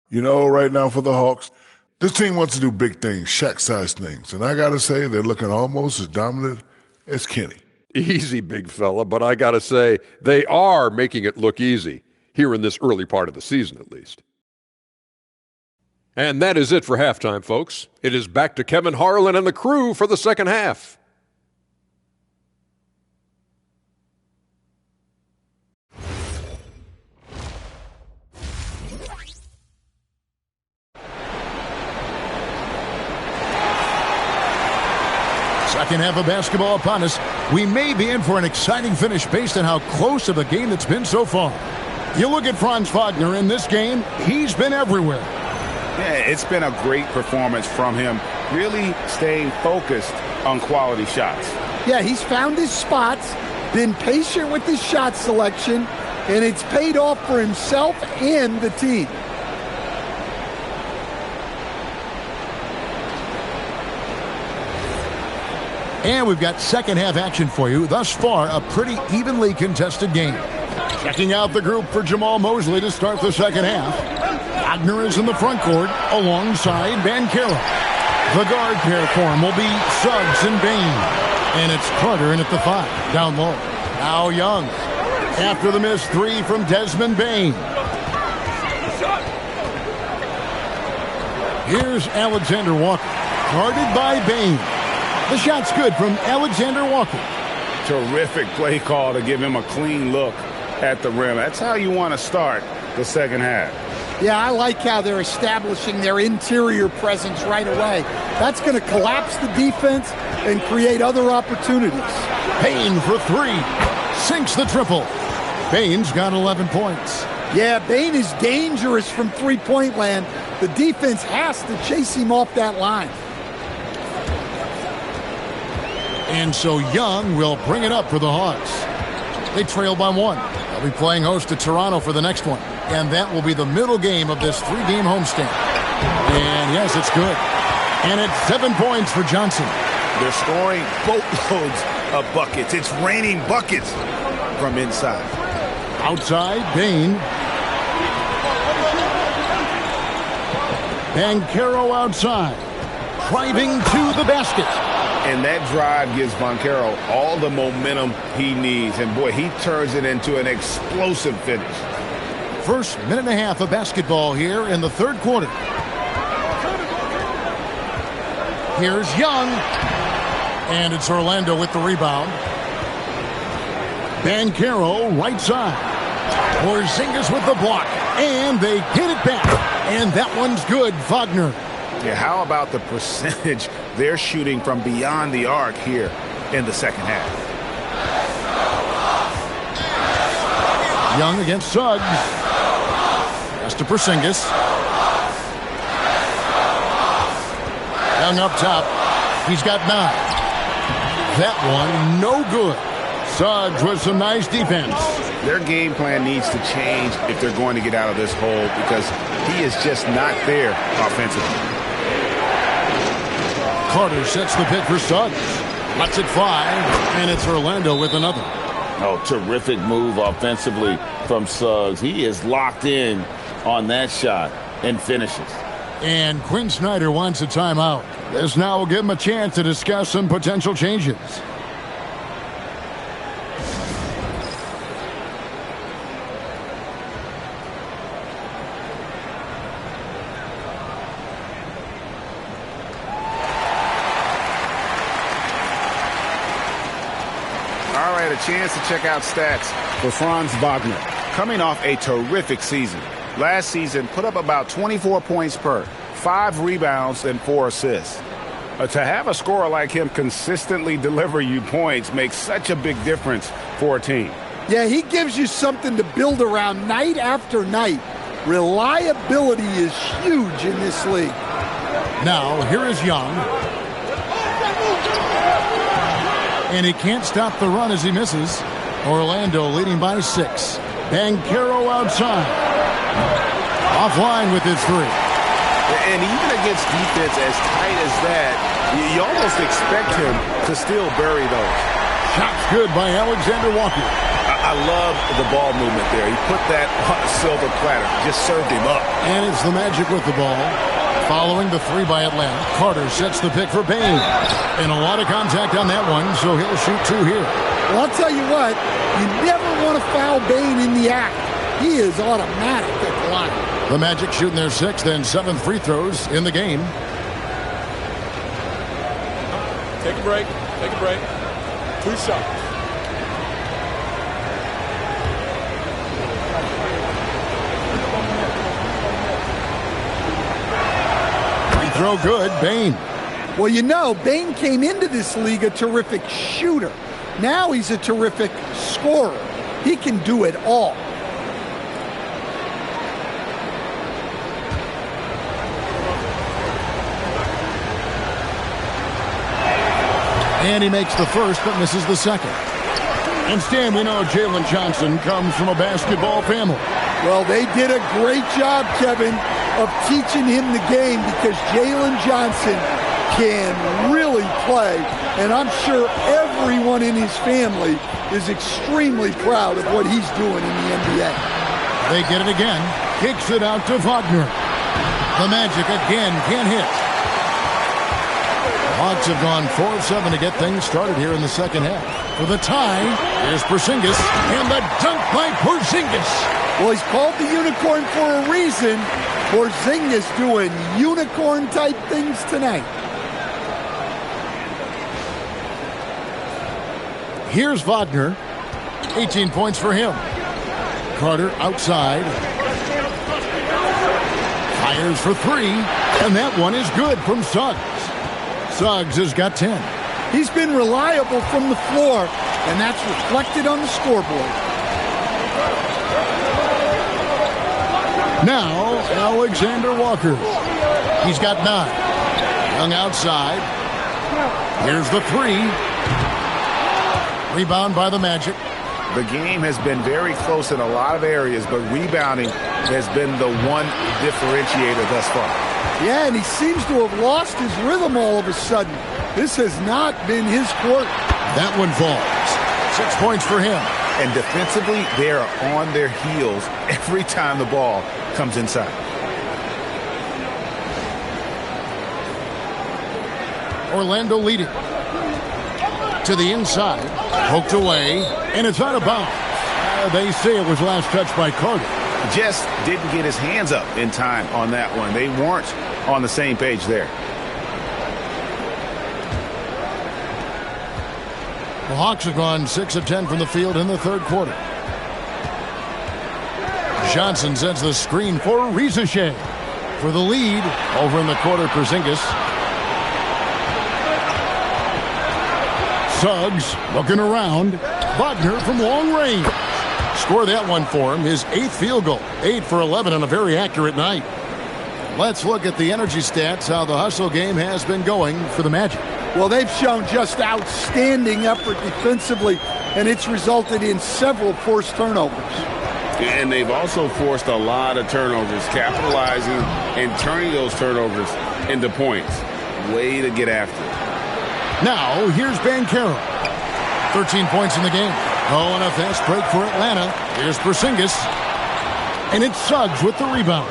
You know, right now for the Hawks, this team wants to do big things, Shaq-sized things. And I got to say, they're looking almost as dominant as Kenny. Easy, big fella, but I got to say, they are making it look easy, here in this early part of the season at least. And that is it for halftime, folks. It is back to Kevin Harlan and the crew for the second half. Second half of basketball upon us. We may be in for an exciting finish based on how close of a game it's been so far. You look at Franz Wagner in this game, he's been everywhere. Yeah, it's been a great performance from him, really staying focused on quality shots. Yeah, he's found his spots, been patient with his shot selection, and it's paid off for himself and the team. And we've got second half action for you. Thus far, a pretty evenly contested game. Checking out the group for Jamal Mosley to start the second half. Wagner is in the front court alongside Banchero. The guard pair for him will be Suggs and Bane. And it's Carter in at the 5, down low. Now Young. After the missed three from Desmond Bane. Here's Alexander Walker. Guarded by Bane. The shot's good from Alexander Walker. Terrific play call to give him a clean look at the rim. That's how you want to start the second half. Yeah, I like how they're establishing their interior presence right away. That's going to collapse the defense and create other opportunities. Payne for three. Sinks the triple. Payne's got 11 points. Yeah, Payne is dangerous from three-point land. The defense has to chase him off that line. And so Young will bring it up for the Hawks. They trail by one. They'll be playing host to Toronto for the next one. And that will be the middle game of this three-game homestand. And yes, it's good. And it's 7 points for Johnson. They're scoring boatloads of buckets. It's raining buckets from inside. Outside, Payne. Banchero outside. Driving to the basket. And that drive gives Banchero all the momentum he needs. And boy, he turns it into an explosive finish. First minute and a half of basketball here in the third quarter. Here's Young. And it's Orlando with the rebound. Banchero right side. Porzingis with the block. And they get it back. And that one's good, Wagner. Yeah, how about the percentage they're shooting from beyond the arc here in the second half? Young against Suggs. Pass to Porzingis. Young up top. He's got 9. That one, no good. Suggs with some nice defense. Their game plan needs to change if they're going to get out of this hole because he is just not there offensively. Carter sets the pick for Suggs. Lets it fly, and it's Orlando with another. Oh, terrific move offensively from Suggs. He is locked in on that shot and finishes. And Quinn Snyder wants a timeout. This now will give him a chance to discuss some potential changes. Chance to check out stats for Franz Wagner. Coming off a terrific season. Last season, put up about 24 points per, 5 rebounds, and 4 assists. To have a scorer like him consistently deliver you points makes such a big difference for a team. Yeah, he gives you something to build around night after night. Reliability is huge in this league. Now, here is Young. And he can't stop the run as he misses. Orlando leading by 6. Banchero outside. Offline with his 3. And even against defense as tight as that, you almost expect him to still bury those. Shot's good by Alexander Walker. I love the ball movement there. He put that on a silver platter. Just served him up. And it's the Magic with the ball. Following the 3 by Atlanta, Carter sets the pick for Payne. And a lot of contact on that one, so he'll shoot 2 here. Well, I'll tell you what, you never want to foul Payne in the act. He is automatic at the line. The Magic shooting their 6th and 7th free throws in the game. Take a break. Take a break. 2 shots. Throw good, Payne. Well, you know, Payne came into this league a terrific shooter. Now he's a terrific scorer. He can do it all. And he makes the first, but misses the second. And Stan, we know Jalen Johnson comes from a basketball family. Well, they did a great job, Kevin, of teaching him the game because Jalen Johnson can really play. And I'm sure everyone in his family is extremely proud of what he's doing in the NBA. They get it again. Kicks it out to Wagner. The Magic again can't hit. The Hawks have gone 4 of 7 to get things started here in the second half. For the tie, here's Porzingis, and the dunk by Porzingis. Well, he's called the unicorn for a reason. Porzingis doing unicorn-type things tonight. Here's Wagner. 18 points for him. Carter outside. Fires for three, and that one is good from Suggs. Suggs has got 10. He's been reliable from the floor, and that's reflected on the scoreboard. Now, Alexander Walker. He's got 9. Young outside. Here's the three. Rebound by the Magic. The game has been very close in a lot of areas, but rebounding has been the one differentiator thus far. Yeah, and he seems to have lost his rhythm all of a sudden. This has not been his court. That one falls. 6 points for him. And defensively, they are on their heels every time the ball comes inside. Orlando leading. To the inside. Poked away. And it's out of bounds. They say it was last touched by Carter. Just didn't get his hands up in time on that one. They weren't on the same page there. The Hawks have gone 6 of 10 from the field in the third quarter. Johnson sends the screen for Rizachet. For the lead, over in the corner, Porzingis. Suggs looking around. Wagner from long range. Score that one for him, his 8th field goal. 8 for 11 on a very accurate night. Let's look at the energy stats, how the hustle game has been going for the Magic. Well, they've shown just outstanding effort defensively, and it's resulted in several forced turnovers. And they've also forced a lot of turnovers, capitalizing and turning those turnovers into points. Way to get after it. Now, here's Banchero. 13 points in the game. Oh, and a fast break for Atlanta. Here's Porzingis. And it's Suggs with the rebound.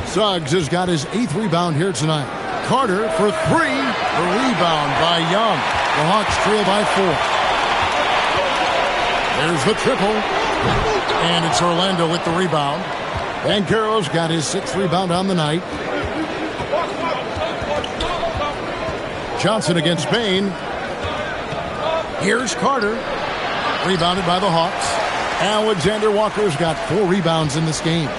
Suggs has got his 8th rebound here tonight. Carter for 3. The rebound by Young. The Hawks trail by 4. There's the triple. And it's Orlando with the rebound. Banchero's got his 6th rebound on the night. Johnson against Bain. Here's Carter. Rebounded by the Hawks. Alexander Walker's got 4 rebounds in this game.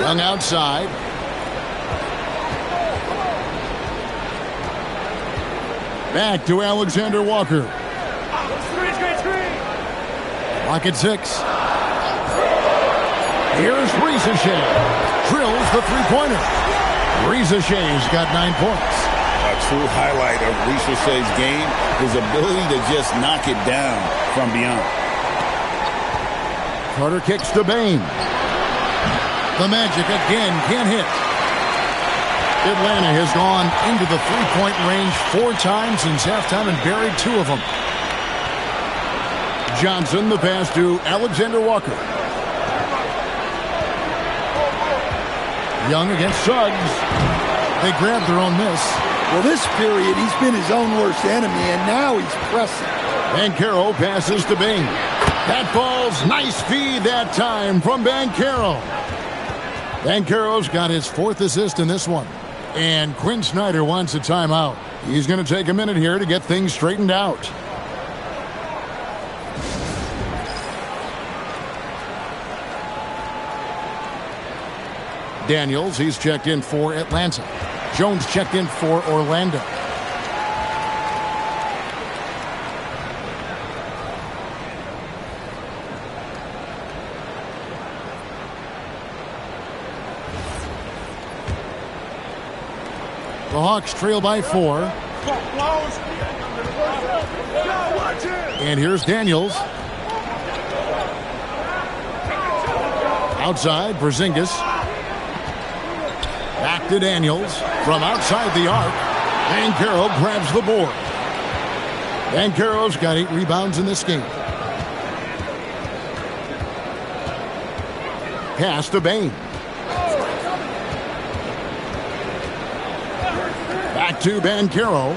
Young outside. Back to Alexander Walker. Lock at 6. Here's Rizachet. Drills the three-pointer. Rizachet's got 9 points. A true highlight of Rizachet's game, his ability to just knock it down from beyond. Carter kicks to Bain. The Magic again can't hit. Atlanta has gone into the three-point range 4 times since halftime and buried 2 of them. Johnson, the pass to Alexander Walker. Young against Suggs. They grabbed their own miss. Well, this period, he's been his own worst enemy, and now he's pressing. Banchero passes to Bain. That ball's nice feed that time from Banchero. Banchero's got his 4th assist in this one. And Quinn Snyder wants a timeout. He's going to take a minute here to get things straightened out. Daniels, he's checked in for Atlanta. Jones checked in for Orlando. The Hawks trail by 4. And here's Daniels. Outside, Porzingis. Back to Daniels from outside the arc. Banchero grabs the board. Banchero's got 8 rebounds in this game. Pass to Bain. Back to Banchero.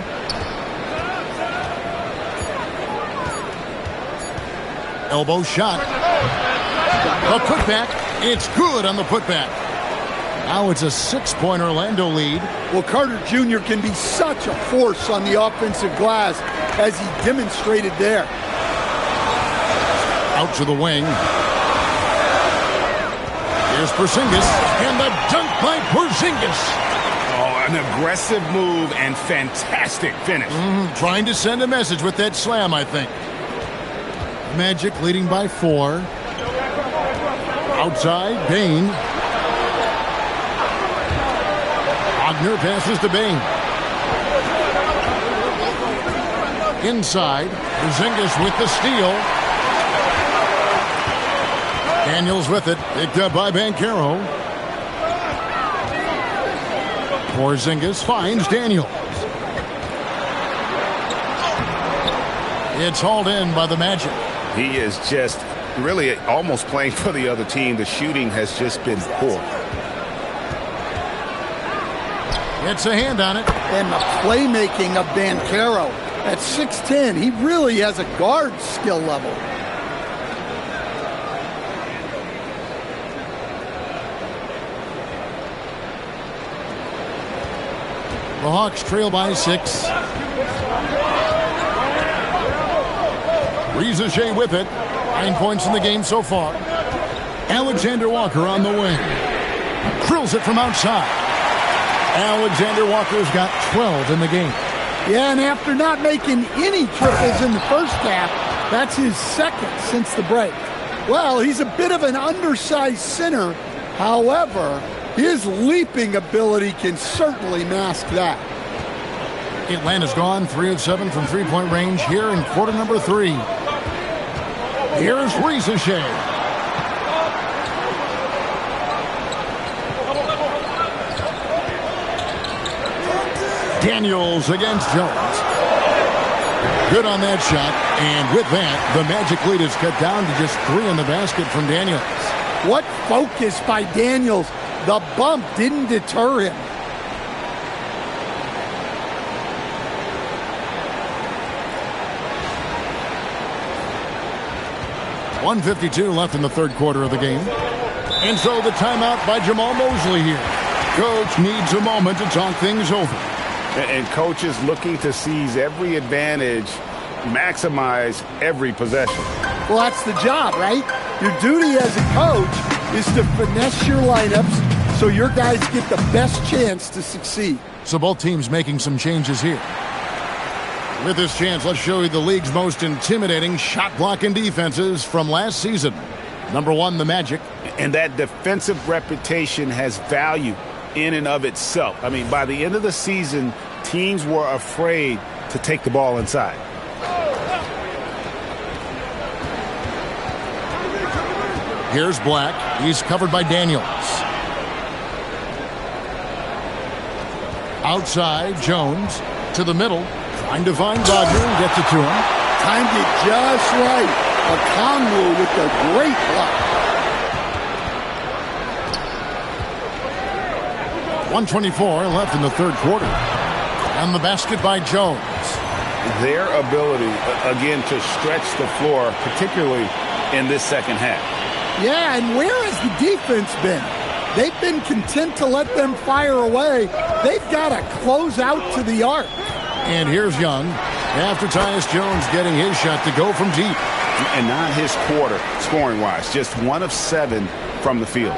Elbow shot. A putback. It's good on the putback. Now it's a 6-point Orlando lead. Well, Carter Jr. can be such a force on the offensive glass as he demonstrated there. Out to the wing. Here's Porzingis, and the dunk by Porzingis. Oh, an aggressive move and fantastic finish. Trying to send a message with that slam, I think. Magic leading by 4. Outside, Bane. Wagner passes to Bane. Inside, Porzingis with the steal. Daniels with it, picked up by Banchero. Porzingis finds Daniels. It's hauled in by the Magic. He is just really almost playing for the other team. The shooting has just been poor. It's a hand on it. And the playmaking of Banchero. At 6'10", he really has a guard skill level. The Hawks trail by 6. Rizachet with it. 9 points in the game so far. Alexander Walker on the wing. Drills it from outside. Alexander Walker's got 12 in the game. Yeah, and after not making any triples in the first half, that's his second since the break. Well, he's a bit of an undersized center. However, his leaping ability can certainly mask that. Atlanta's gone 3 of 7 from three-point range here in quarter number 3. Here's Rizachet. Daniels against Jones. Good on that shot, and with that, the Magic lead is cut down to just 3 in the basket from Daniels. What focus by Daniels. The bump didn't deter him. .152 left in the third quarter of the game. And so the timeout by Jamal Mosley here. Coach needs a moment to talk things over. And coach is looking to seize every advantage, maximize every possession. Well, that's the job, right? Your duty as a coach is to finesse your lineups so your guys get the best chance to succeed. So both teams making some changes here. With this chance, let's show you the league's most intimidating shot-blocking defenses from last season. Number 1, the Magic. And that defensive reputation has value in and of itself. I mean, by the end of the season, teams were afraid to take the ball inside. Here's Black. He's covered by Daniels. Outside, Jones to the middle. Trying to find Wagner. Gets it to him. Timed it just right. Okongwu with a great block. 1:24 left in the third quarter. And the basket by Jones. Their ability, again, to stretch the floor, particularly in this second half. Yeah, and where has the defense been? They've been content to let them fire away. They've got to close out to the arc. And here's Young. After Tyus Jones getting his shot to go from deep. And not his quarter, scoring-wise. Just 1 of 7 from the field.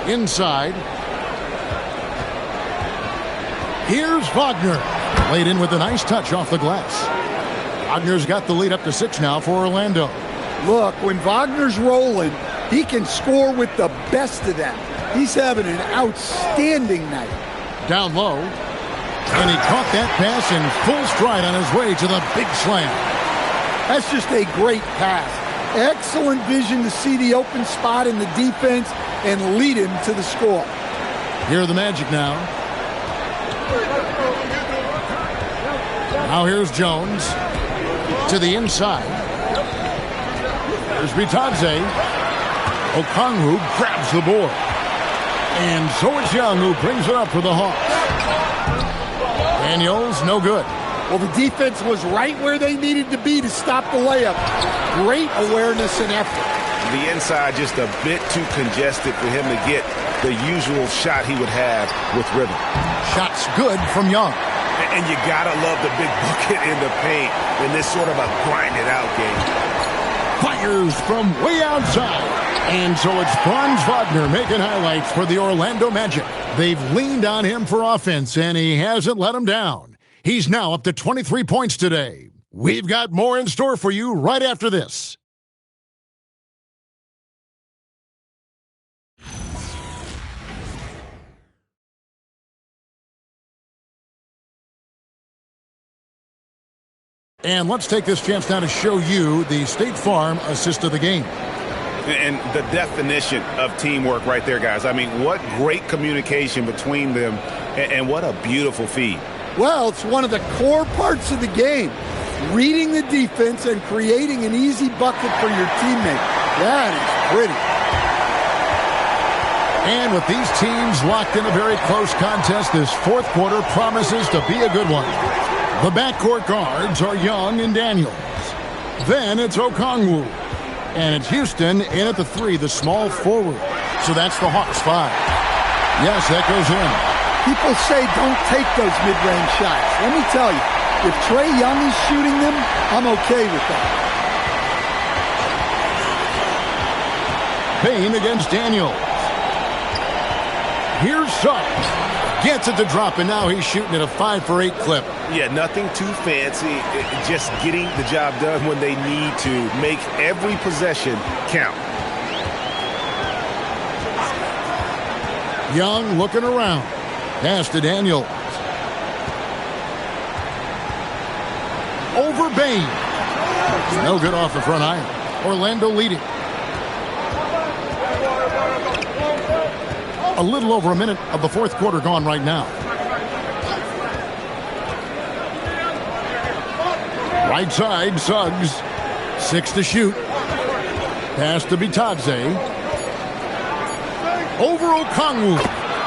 Inside. Here's Wagner. Laid in with a nice touch off the glass. Wagner's got the lead up to 6 now for Orlando. Look, when Wagner's rolling, he can score with the best of them. He's having an outstanding night. Down low. And he caught that pass in full stride on his way to the big slam. That's just a great pass. Excellent vision to see the open spot in the defense and lead him to the score. Here are the Magic now. Now here's Jones to the inside. There's Bitadze. Okongwu grabs the board. And so it's Young who brings it up for the Hawks. Daniels, no good. Well, the defense was right where they needed to be to stop the layup. Great awareness and effort. The inside just a bit too congested for him to get the usual shot he would have with rhythm. Shots good from Young. And you gotta love the big bucket in the paint in this sort of a grind-it-out game. Fires from way outside. And so it's Franz Wagner making highlights for the Orlando Magic. They've leaned on him for offense, and he hasn't let them down. He's now up to 23 points today. We've got more in store for you right after this. And let's take this chance now to show you the State Farm assist of the game. And the definition of teamwork right there, guys. I mean, what great communication between them, and what a beautiful feed. Well, it's one of the core parts of the game. Reading the defense and creating an easy bucket for your teammate. That is pretty. And with these teams locked in a very close contest, this fourth quarter promises to be a good one. The backcourt guards are Young and Daniels. Then it's Okongwu. And it's Houston in at the 3, the small forward. So that's the Hawks 5. Yes, that goes in. People say don't take those mid-range shots. Let me tell you, if Trae Young is shooting them, I'm okay with that. Payne against Daniels. Here's Suggs. Gets it to drop, and now he's shooting at a 5 for 8 clip. Yeah, nothing too fancy. Just getting the job done when they need to. Make every possession count. Young looking around. Pass to Daniels. Over Bane. No good off the front iron. Orlando leading. A little over a minute of the fourth quarter gone right now. Right side, Suggs. 6 to shoot. Pass to Bitadze. Over Okongwu.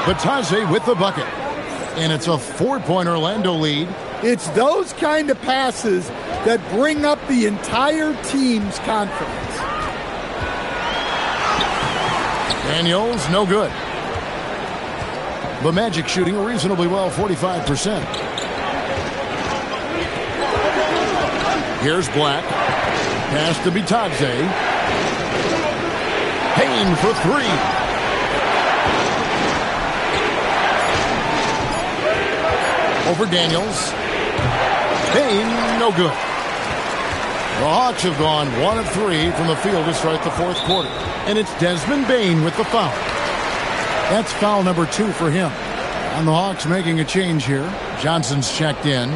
Bitadze with the bucket. And it's a 4-point Orlando lead. It's those kind of passes that bring up the entire team's confidence. Daniels, no good. The Magic shooting reasonably well, 45%. Here's Black. Pass to Bitadze. Payne for 3. Over Daniels. Payne, no good. The Hawks have gone 1 of 3 from the field to start the fourth quarter. And it's Desmond Bane with the foul. That's foul number 2 for him. And the Hawks making a change here. Johnson's checked in.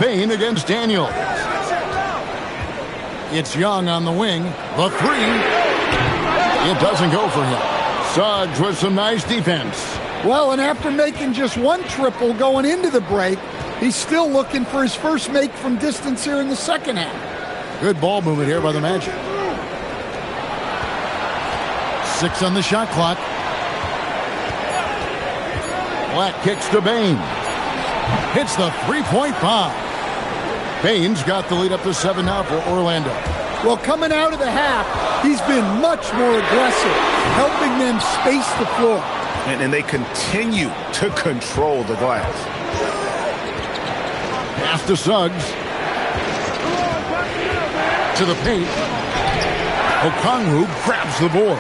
Bane against Daniels. It's Young on the wing. The 3. It doesn't go for him. Suggs with some nice defense. Well, and after making just 1 triple going into the break, he's still looking for his first make from distance here in the second half. Good ball movement here by the Magic. 6 on the shot clock. Black kicks to Bane. Hits the 3-point bomb. Bane's got the lead up to 7 now for Orlando. Well, coming out of the half, he's been much more aggressive, helping them space the floor. And they continue to control the glass. Pass to Suggs. To the paint. Okongwu grabs the board.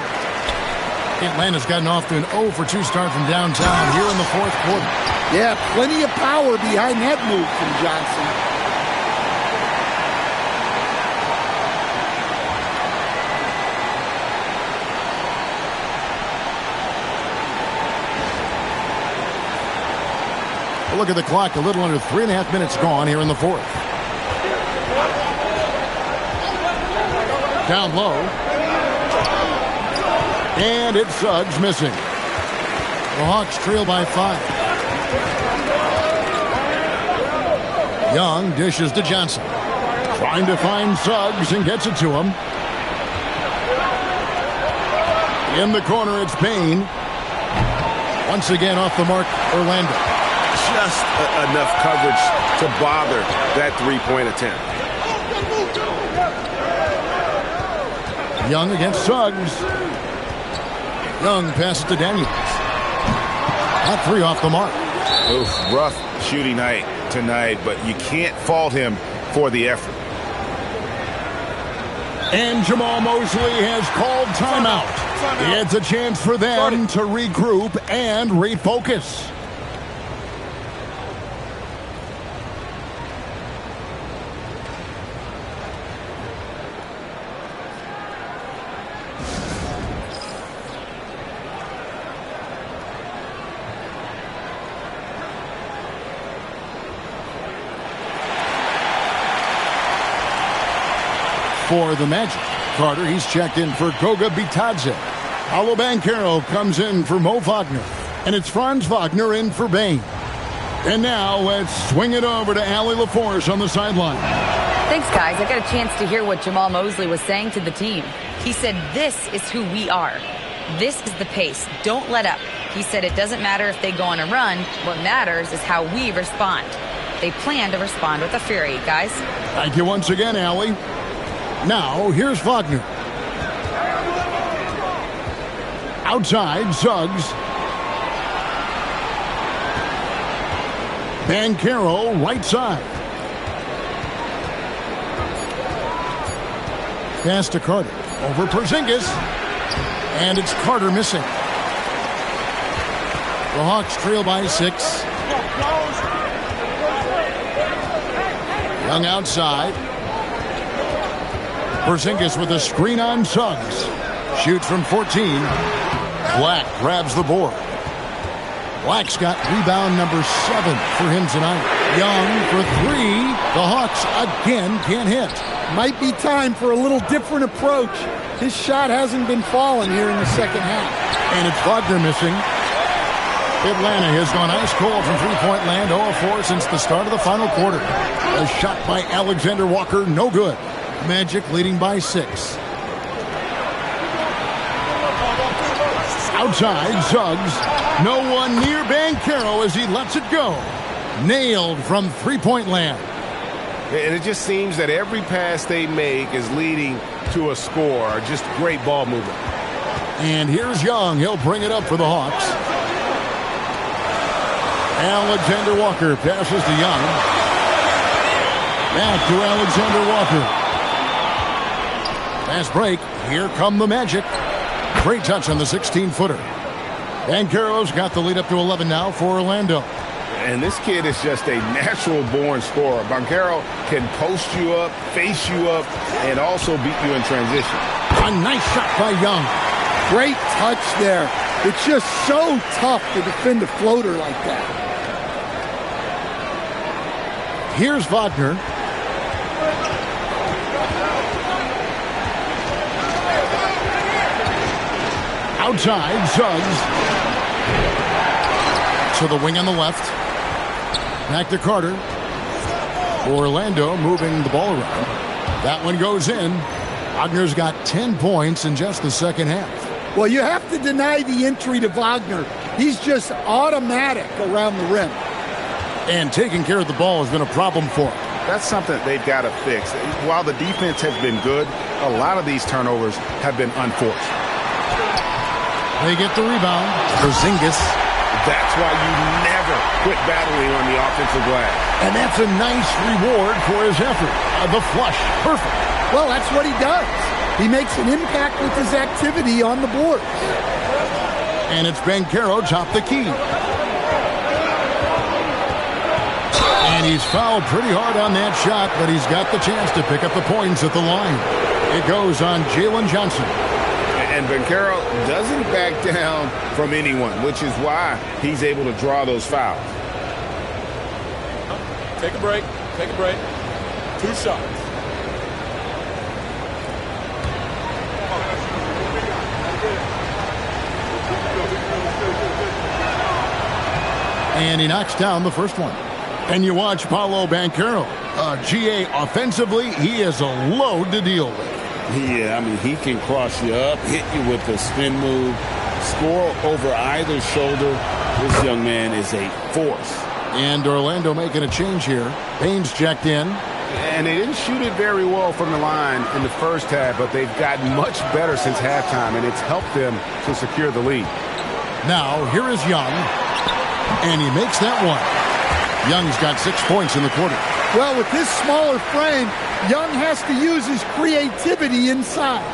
Atlanta's gotten off to an 0 for 2 start from downtown here in the fourth quarter. Yeah, plenty of power behind that move from Johnson. Look at the clock, a little under 3.5 minutes gone here in the fourth. Down low. And it's Suggs missing. The Hawks trail by 5. Young dishes to Johnson. Trying to find Suggs and gets it to him. In the corner, it's Payne. Once again off the mark, Orlando. Just enough coverage to bother that 3-point attempt. Young against Suggs. Young passes to Daniels. That 3 off the mark. Oof, rough shooting night tonight, but you can't fault him for the effort. And Jamal Mosley has called timeout. It's a chance for them to regroup and refocus. For the Magic, Carter, he's checked in for Goga Bitadze. Paolo Banchero comes in for Mo Wagner. And it's Franz Wagner in for Bane. And now let's swing it over to Allie LaForce on the sideline. Thanks, guys. I got a chance to hear what Jamal Mosley was saying to the team. He said, this is who we are. This is the pace. Don't let up. He said it doesn't matter if they go on a run. What matters is how we respond. They plan to respond with a fury, guys. Thank you once again, Allie. Now, here's Wagner. Outside, Suggs. Banchero, right side. Pass to Carter. Over Porzingis. And it's Carter missing. The Hawks trail by 6. Young outside. Porzingis with a screen on Suggs. Shoots from 14. Black grabs the board. Black's got rebound number 7 for him tonight. Young for 3. The Hawks again can't hit. Might be time for a little different approach. His shot hasn't been falling here in the second half. And it's Wagner missing. Atlanta has gone ice cold from three-point land, 0-4 since the start of the final quarter. A shot by Alexander Walker, no good. Magic leading by 6. Outside, Suggs. No one near Banchero as he lets it go. Nailed from three-point land. And it just seems that every pass they make is leading to a score. Just great ball movement. And here's Young. He'll bring it up for the Hawks. Alexander Walker passes to Young. Back to Alexander Walker. Fast break. Here come the Magic. Great touch on the 16-footer. Banchero's got the lead up to 11 now for Orlando. And this kid is just a natural-born scorer. Banchero can post you up, face you up, and also beat you in transition. A nice shot by Young. Great touch there. It's just so tough to defend a floater like that. Here's Wagner. Outside, Suggs. To the wing on the left. Back to Carter. Orlando moving the ball around. That one goes in. Wagner's got 10 points in just the second half. Well, you have to deny the entry to Wagner. He's just automatic around the rim. And taking care of the ball has been a problem for him. That's something they've got to fix. While the defense has been good, a lot of these turnovers have been unforced. They get the rebound. Porzingis. That's why you never quit battling on the offensive glass. And that's a nice reward for his effort. The flush. Perfect. Well, that's what he does. He makes an impact with his activity on the board. And it's Banchero top the key. And he's fouled pretty hard on that shot, but he's got the chance to pick up the points at the line. It goes on Jalen Johnson. And Banchero doesn't back down from anyone, which is why he's able to draw those fouls. Take a break. Take a break. 2 shots. And he knocks down the first one. And you watch Paolo Banchero. GA offensively, he is a load to deal with. Yeah, I mean, he can cross you up, hit you with a spin move, score over either shoulder. This young man is a force. And Orlando making a change here. Baines checked in. And they didn't shoot it very well from the line in the first half, but they've gotten much better since halftime, and it's helped them to secure the lead. Now, here is Young. And he makes that one. Young's got 6 points in the quarter. Well, with this smaller frame, Young has to use his creativity inside.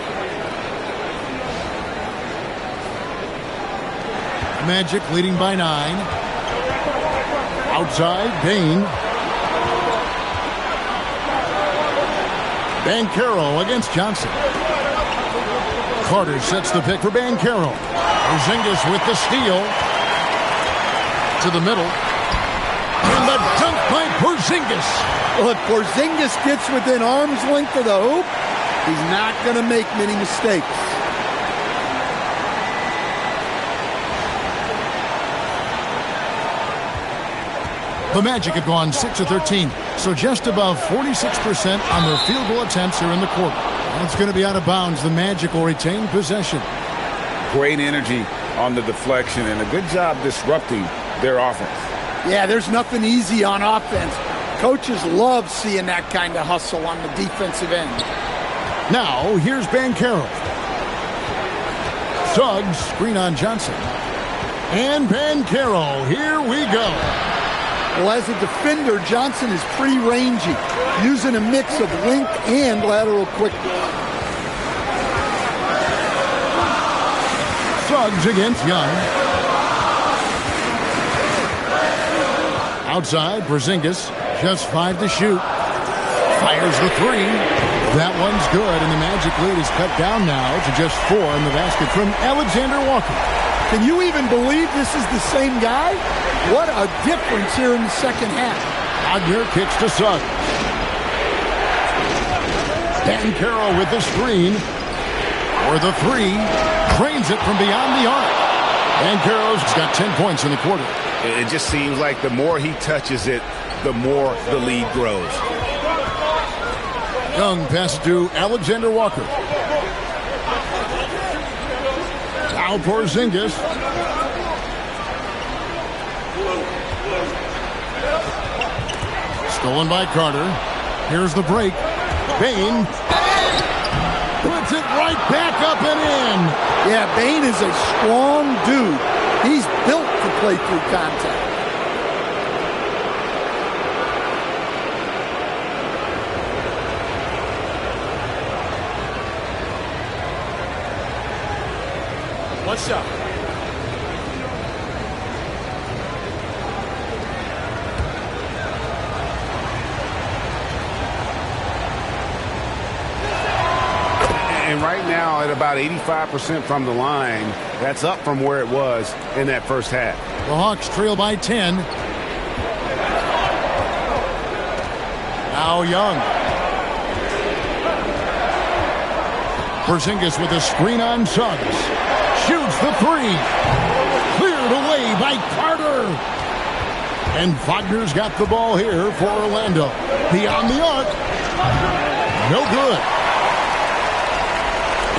Magic leading by 9. Outside, Bain. Banchero against Johnson. Carter sets the pick for Banchero. Porzingis with the steal. To the middle. And the dunk by Porzingis. Well, if Porzingis gets within arm's length of the hoop, he's not going to make many mistakes. The Magic have gone 6 of 13, so just above 46% on their field goal attempts here in the quarter. It's going to be out of bounds. The Magic will retain possession. Great energy on the deflection and a good job disrupting their offense. Yeah, there's nothing easy on offense. Coaches love seeing that kind of hustle on the defensive end. Now, here's Banchero. Suggs, screen on Johnson. And Banchero, here we go. Well, as a defender, Johnson is pretty rangy, using a mix of length and lateral quickness. Suggs against Young. Outside, Porzingis, just 5 to shoot. Fires the 3. That one's good, and the Magic lead is cut down now to just 4 in the basket from Alexander Walker. Can you even believe this is the same guy? What a difference here in the second half. Wagner kicks to Suggs. Banchero with the screen. For the 3. Trains it from beyond the arc. Banchero's got 10 points in the quarter. It just seems like the more he touches it, the more the lead grows. Young passes to Alexander Walker. Now Porzingis. Stolen by Carter. Here's the break. Bain puts it right back up and in. Yeah, Bain is a strong dude. He's built to play through contact. One shot. And right now at about 85% from the line, that's up from where it was in that first half. The Hawks trail by 10. Now Young. Porzingis with a screen on Suggs. Shoots the 3. Cleared away by Carter. And Wagner's got the ball here for Orlando. Beyond the arc. No good.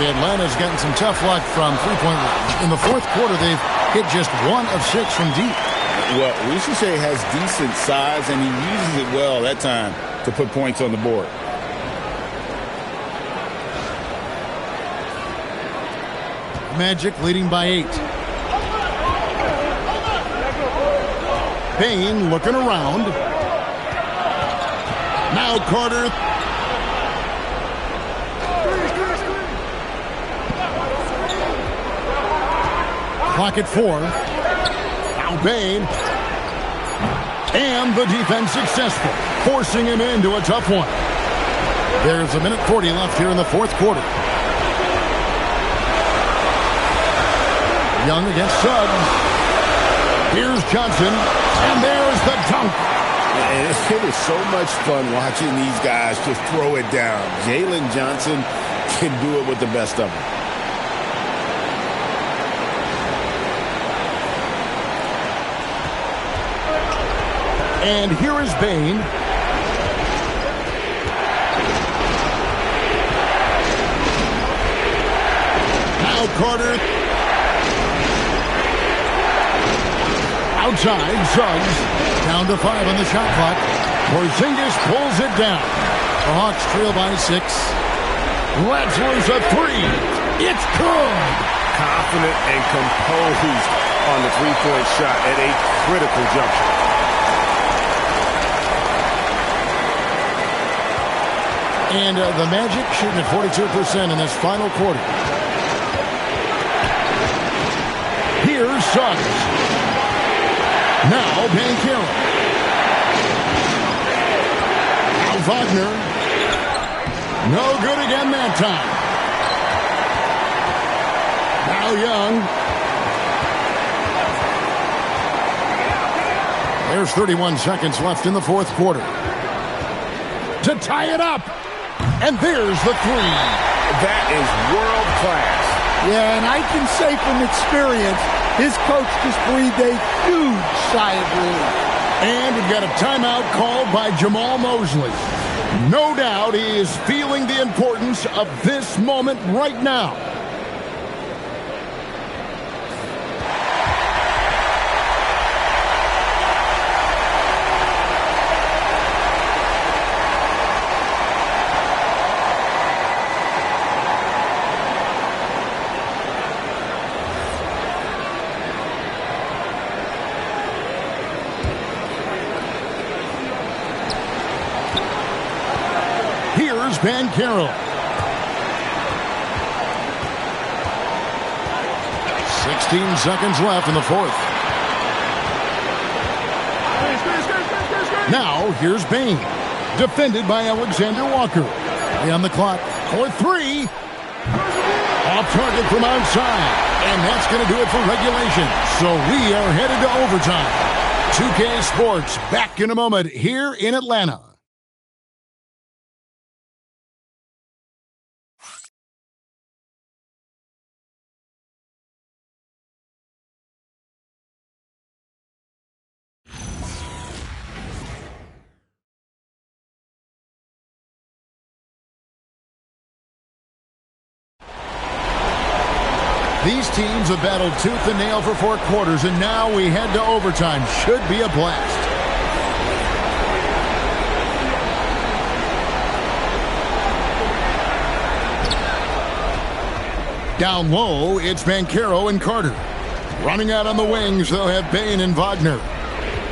Atlanta's gotten some tough luck from three-point range. In the fourth quarter, they've hit just 1 of 6 from deep. Well, Richiche has decent size, and he uses it well that time to put points on the board. Magic leading by 8. Bain looking around. Now Carter. Clock at 4. Now Bain. And the defense successful, forcing him into a tough one. There's 1:40 left here in the fourth quarter. Young against Suggs. Here's Johnson, and there's the dunk. It is so much fun watching these guys just throw it down. Jalen Johnson can do it with the best of them. And here is Bain. Now Carter. Outside, Suggs. Down to 5 on the shot clock. Porzingis pulls it down. The Hawks trail by 6. Lets loose a 3. It's good. Confident and composed on the three-point shot at a critical juncture. And the Magic shooting at 42% in this final quarter. Here's Suggs. Now Banchero. Now Wagner. No good again that time. Now Young. There's 31 seconds left in the fourth quarter. To tie it up. And there's the three. That is world class. Yeah, and I can say from experience, his coach just breathed a huge sigh of relief. And we've got a timeout called by Jamal Mosley. No doubt he is feeling the importance of this moment right now. Banchero. 16 seconds left in the fourth. Now, here's Bain. Defended by Alexander Walker. On the clock for three. Off target from outside. And that's going to do it for regulation. So we are headed to overtime. 2K Sports back in a moment here in Atlanta. These teams have battled tooth and nail for 4 quarters, and now we head to overtime. Should be a blast. Down low, it's Banchero and Carter. Running out on the wings, they'll have Bain and Wagner.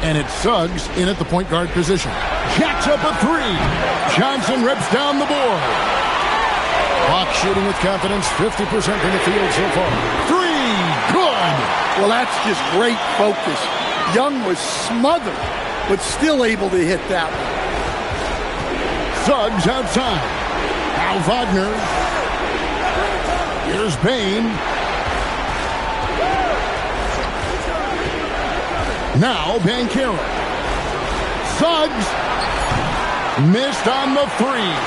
And it's Suggs in at the point guard position. Jacks up a three. Johnson rips down the board. Hawks shooting with confidence, 50% from the field so far. Three, good! Well, that's just great focus. Young was smothered, but still able to hit that one. Suggs outside. Now Wagner. Here's Bain. Now Banchero. Suggs. Missed on the three.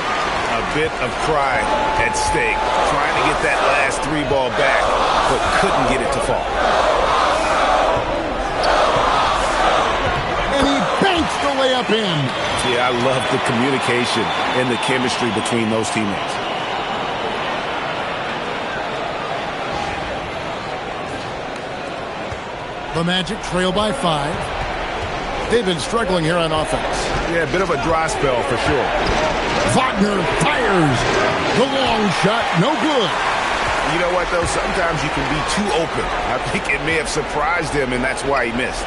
A bit of pride at stake. Trying to get that last three ball back, but couldn't get it to fall. And he banks the layup in. Yeah, I love the communication and the chemistry between those teammates. The Magic trail by 5. They've been struggling here on offense. Yeah, a bit of a dry spell for sure. Wagner fires. The long shot, no good. You know what, though? Sometimes you can be too open. I think it may have surprised him, and that's why he missed.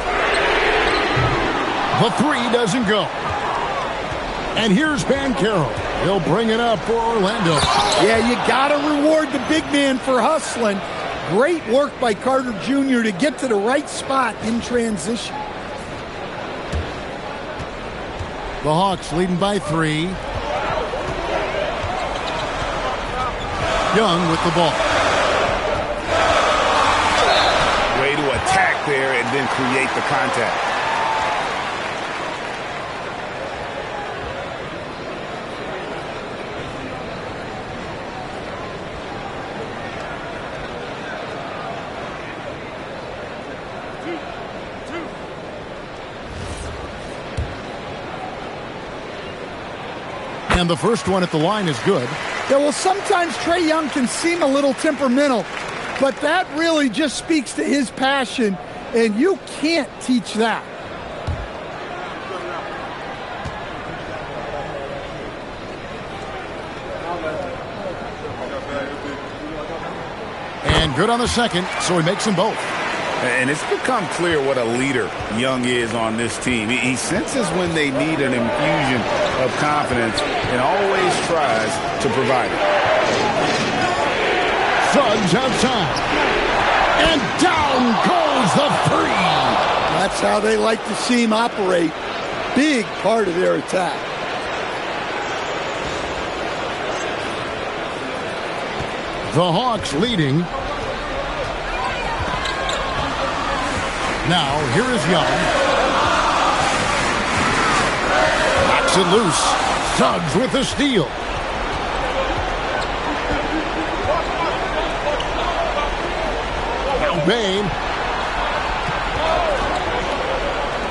The three doesn't go. And here's Banchero. He'll bring it up for Orlando. Yeah, you got to reward the big man for hustling. Great work by Carter Jr. to get to the right spot in transition. The Hawks leading by 3. Young with the ball. Way to attack there and then create the contact. And the first one at the line is good. Yeah, well, sometimes Trae Young can seem a little temperamental, but that really just speaks to his passion, and you can't teach that. And good on the second, so he makes them both. And it's become clear what a leader Young is on this team. He senses when they need an infusion of confidence and always tries to provide it. Suggs outside. And down goes the three. That's how they like to see him operate. Big part of their attack. The Hawks leading. Now, here is Young. Knocks it loose. Suggs with the steal. Now Bane.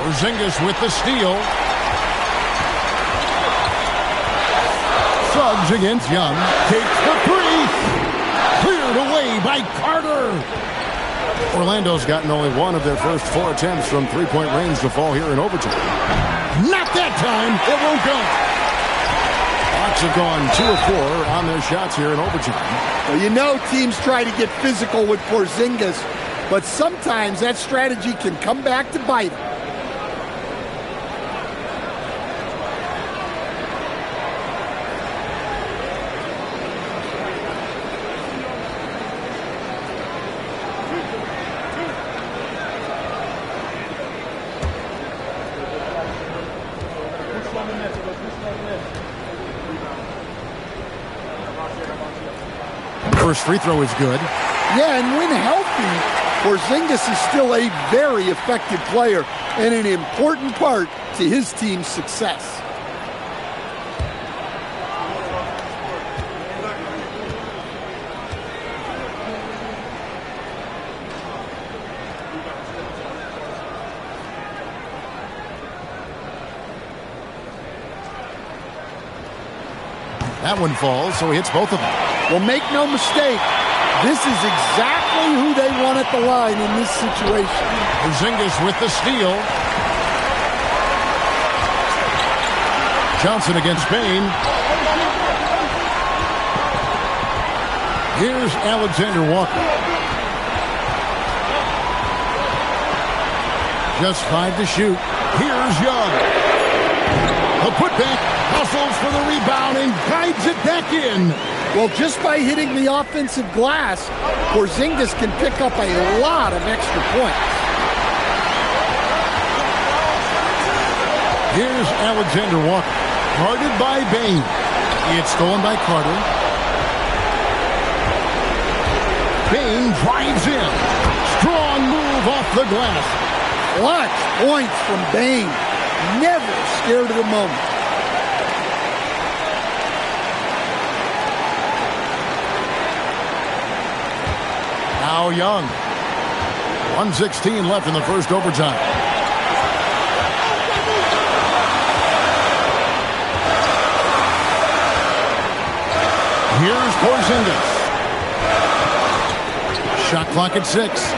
Porzingis with the steal. Suggs against Young. Takes the three. Cleared away by Carter. Orlando's gotten only one of their first 4 attempts from three-point range to fall here in overtime. Not that time. It won't go. Hawks have gone 2 of 4 on their shots here in overtime. Well, you know teams try to get physical with Porzingis, but sometimes that strategy can come back to bite them. First free throw is good. Yeah, and when healthy, Porzingis is still a very effective player and an important part to his team's success. That one falls, so he hits both of them. Well, make no mistake, this is exactly who they want at the line in this situation. Porzingis with the steal. Johnson against Bane. Here's Alexander Walker. Just 5 to shoot. Here's Young. The putback, hustles for the rebound and guides it back in. Well, just by hitting the offensive glass, Porzingis can pick up a lot of extra points. Here's Alexander Walker, guarded by Bane. It's stolen by Carter. Bane drives in. Strong move off the glass. Clutch points from Bane. Never scared of the moment. Now Young. 1:16 left in the first overtime. Here's Porzingis. Shot clock at 6.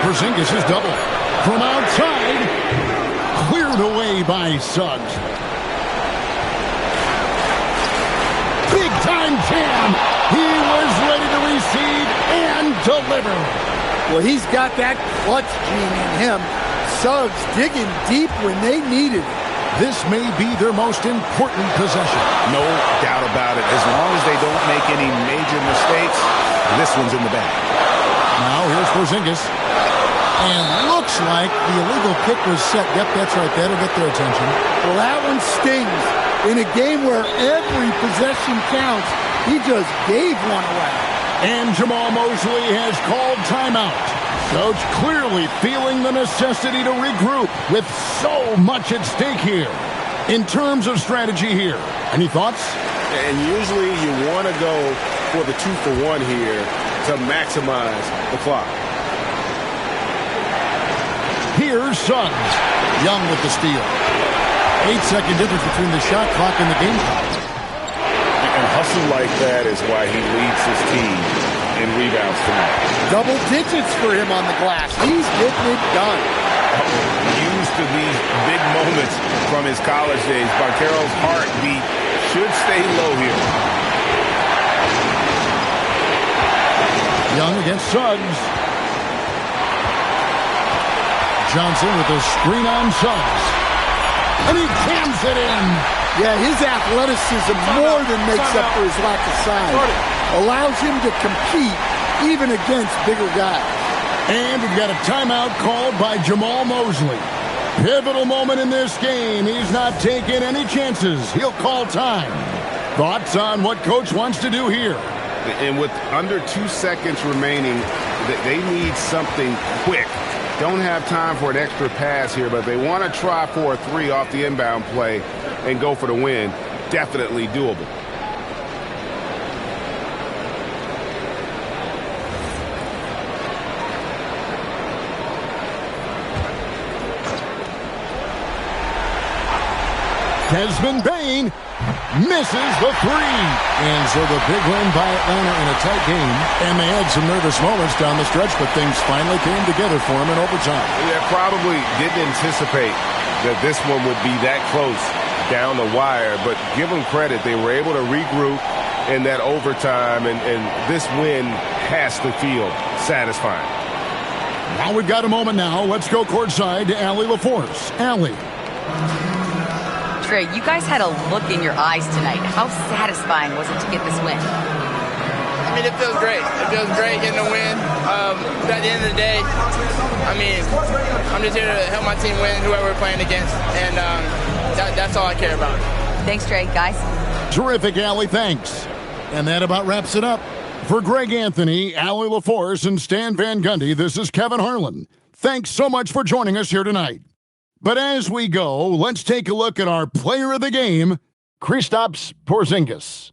Porzingis is double. From outside. Cleared away by Suggs. Big time jam. He was ready to receive and deliver. Well, he's got that clutch gene in him. Suggs digging deep when they needed it. This may be their most important possession. No doubt about it. As long as they don't make any major mistakes, this one's in the bag. Now here's Porzingis. And looks like the illegal kick was set. Yep, that's right. That'll get their attention. Well, that one stings. In a game where every possession counts, he just gave one away. And Jamal Mosley has called timeout. Coach clearly feeling the necessity to regroup with so much at stake here. In terms of strategy here, any thoughts? And usually you want to go for the 2-for-1 here to maximize the clock. Here's Suggs. Young with the steal. 8-second difference between the shot clock and the game clock. And hustle like that is why he leads his team in rebounds tonight. Double digits for him on the glass. He's getting it done. Used to these big moments from his college days. Banchero's heartbeat should stay low here. Young against Suggs. Johnson with a screen on Suggs. And he cams it in. Yeah, his athleticism more than makes up for his lack of size. Allows him to compete even against bigger guys. And we've got a timeout called by Jamal Mosley. Pivotal moment in this game. He's not taking any chances. He'll call time. Thoughts on what Coach wants to do here? And with under 2 seconds remaining, they need something quick. Don't have time for an extra pass here, but they want to try for a 3 off the inbound play and go for the win. Definitely doable. Desmond Bain misses the 3. And so the big win by Atlanta in a tight game. And they had some nervous moments down the stretch, but things finally came together for them in overtime. Yeah, probably didn't anticipate that this one would be that close down the wire, but give them credit. They were able to regroup in that overtime, and this win has to feel satisfying. Now we've got a moment now. Let's go courtside to Allie LaForce. Allie. Trey, you guys had a look in your eyes tonight. How satisfying was it to get this win? I mean, it feels great. It feels great getting the win. But at the end of the day, I mean, I'm just here to help my team win, whoever we're playing against, and that's all I care about. Thanks, Trey. Guys. Terrific, Allie. Thanks. And that about wraps it up. For Greg Anthony, Allie LaForce, and Stan Van Gundy, this is Kevin Harlan. Thanks so much for joining us here tonight. But as we go, let's take a look at our player of the game, Kristaps Porzingis.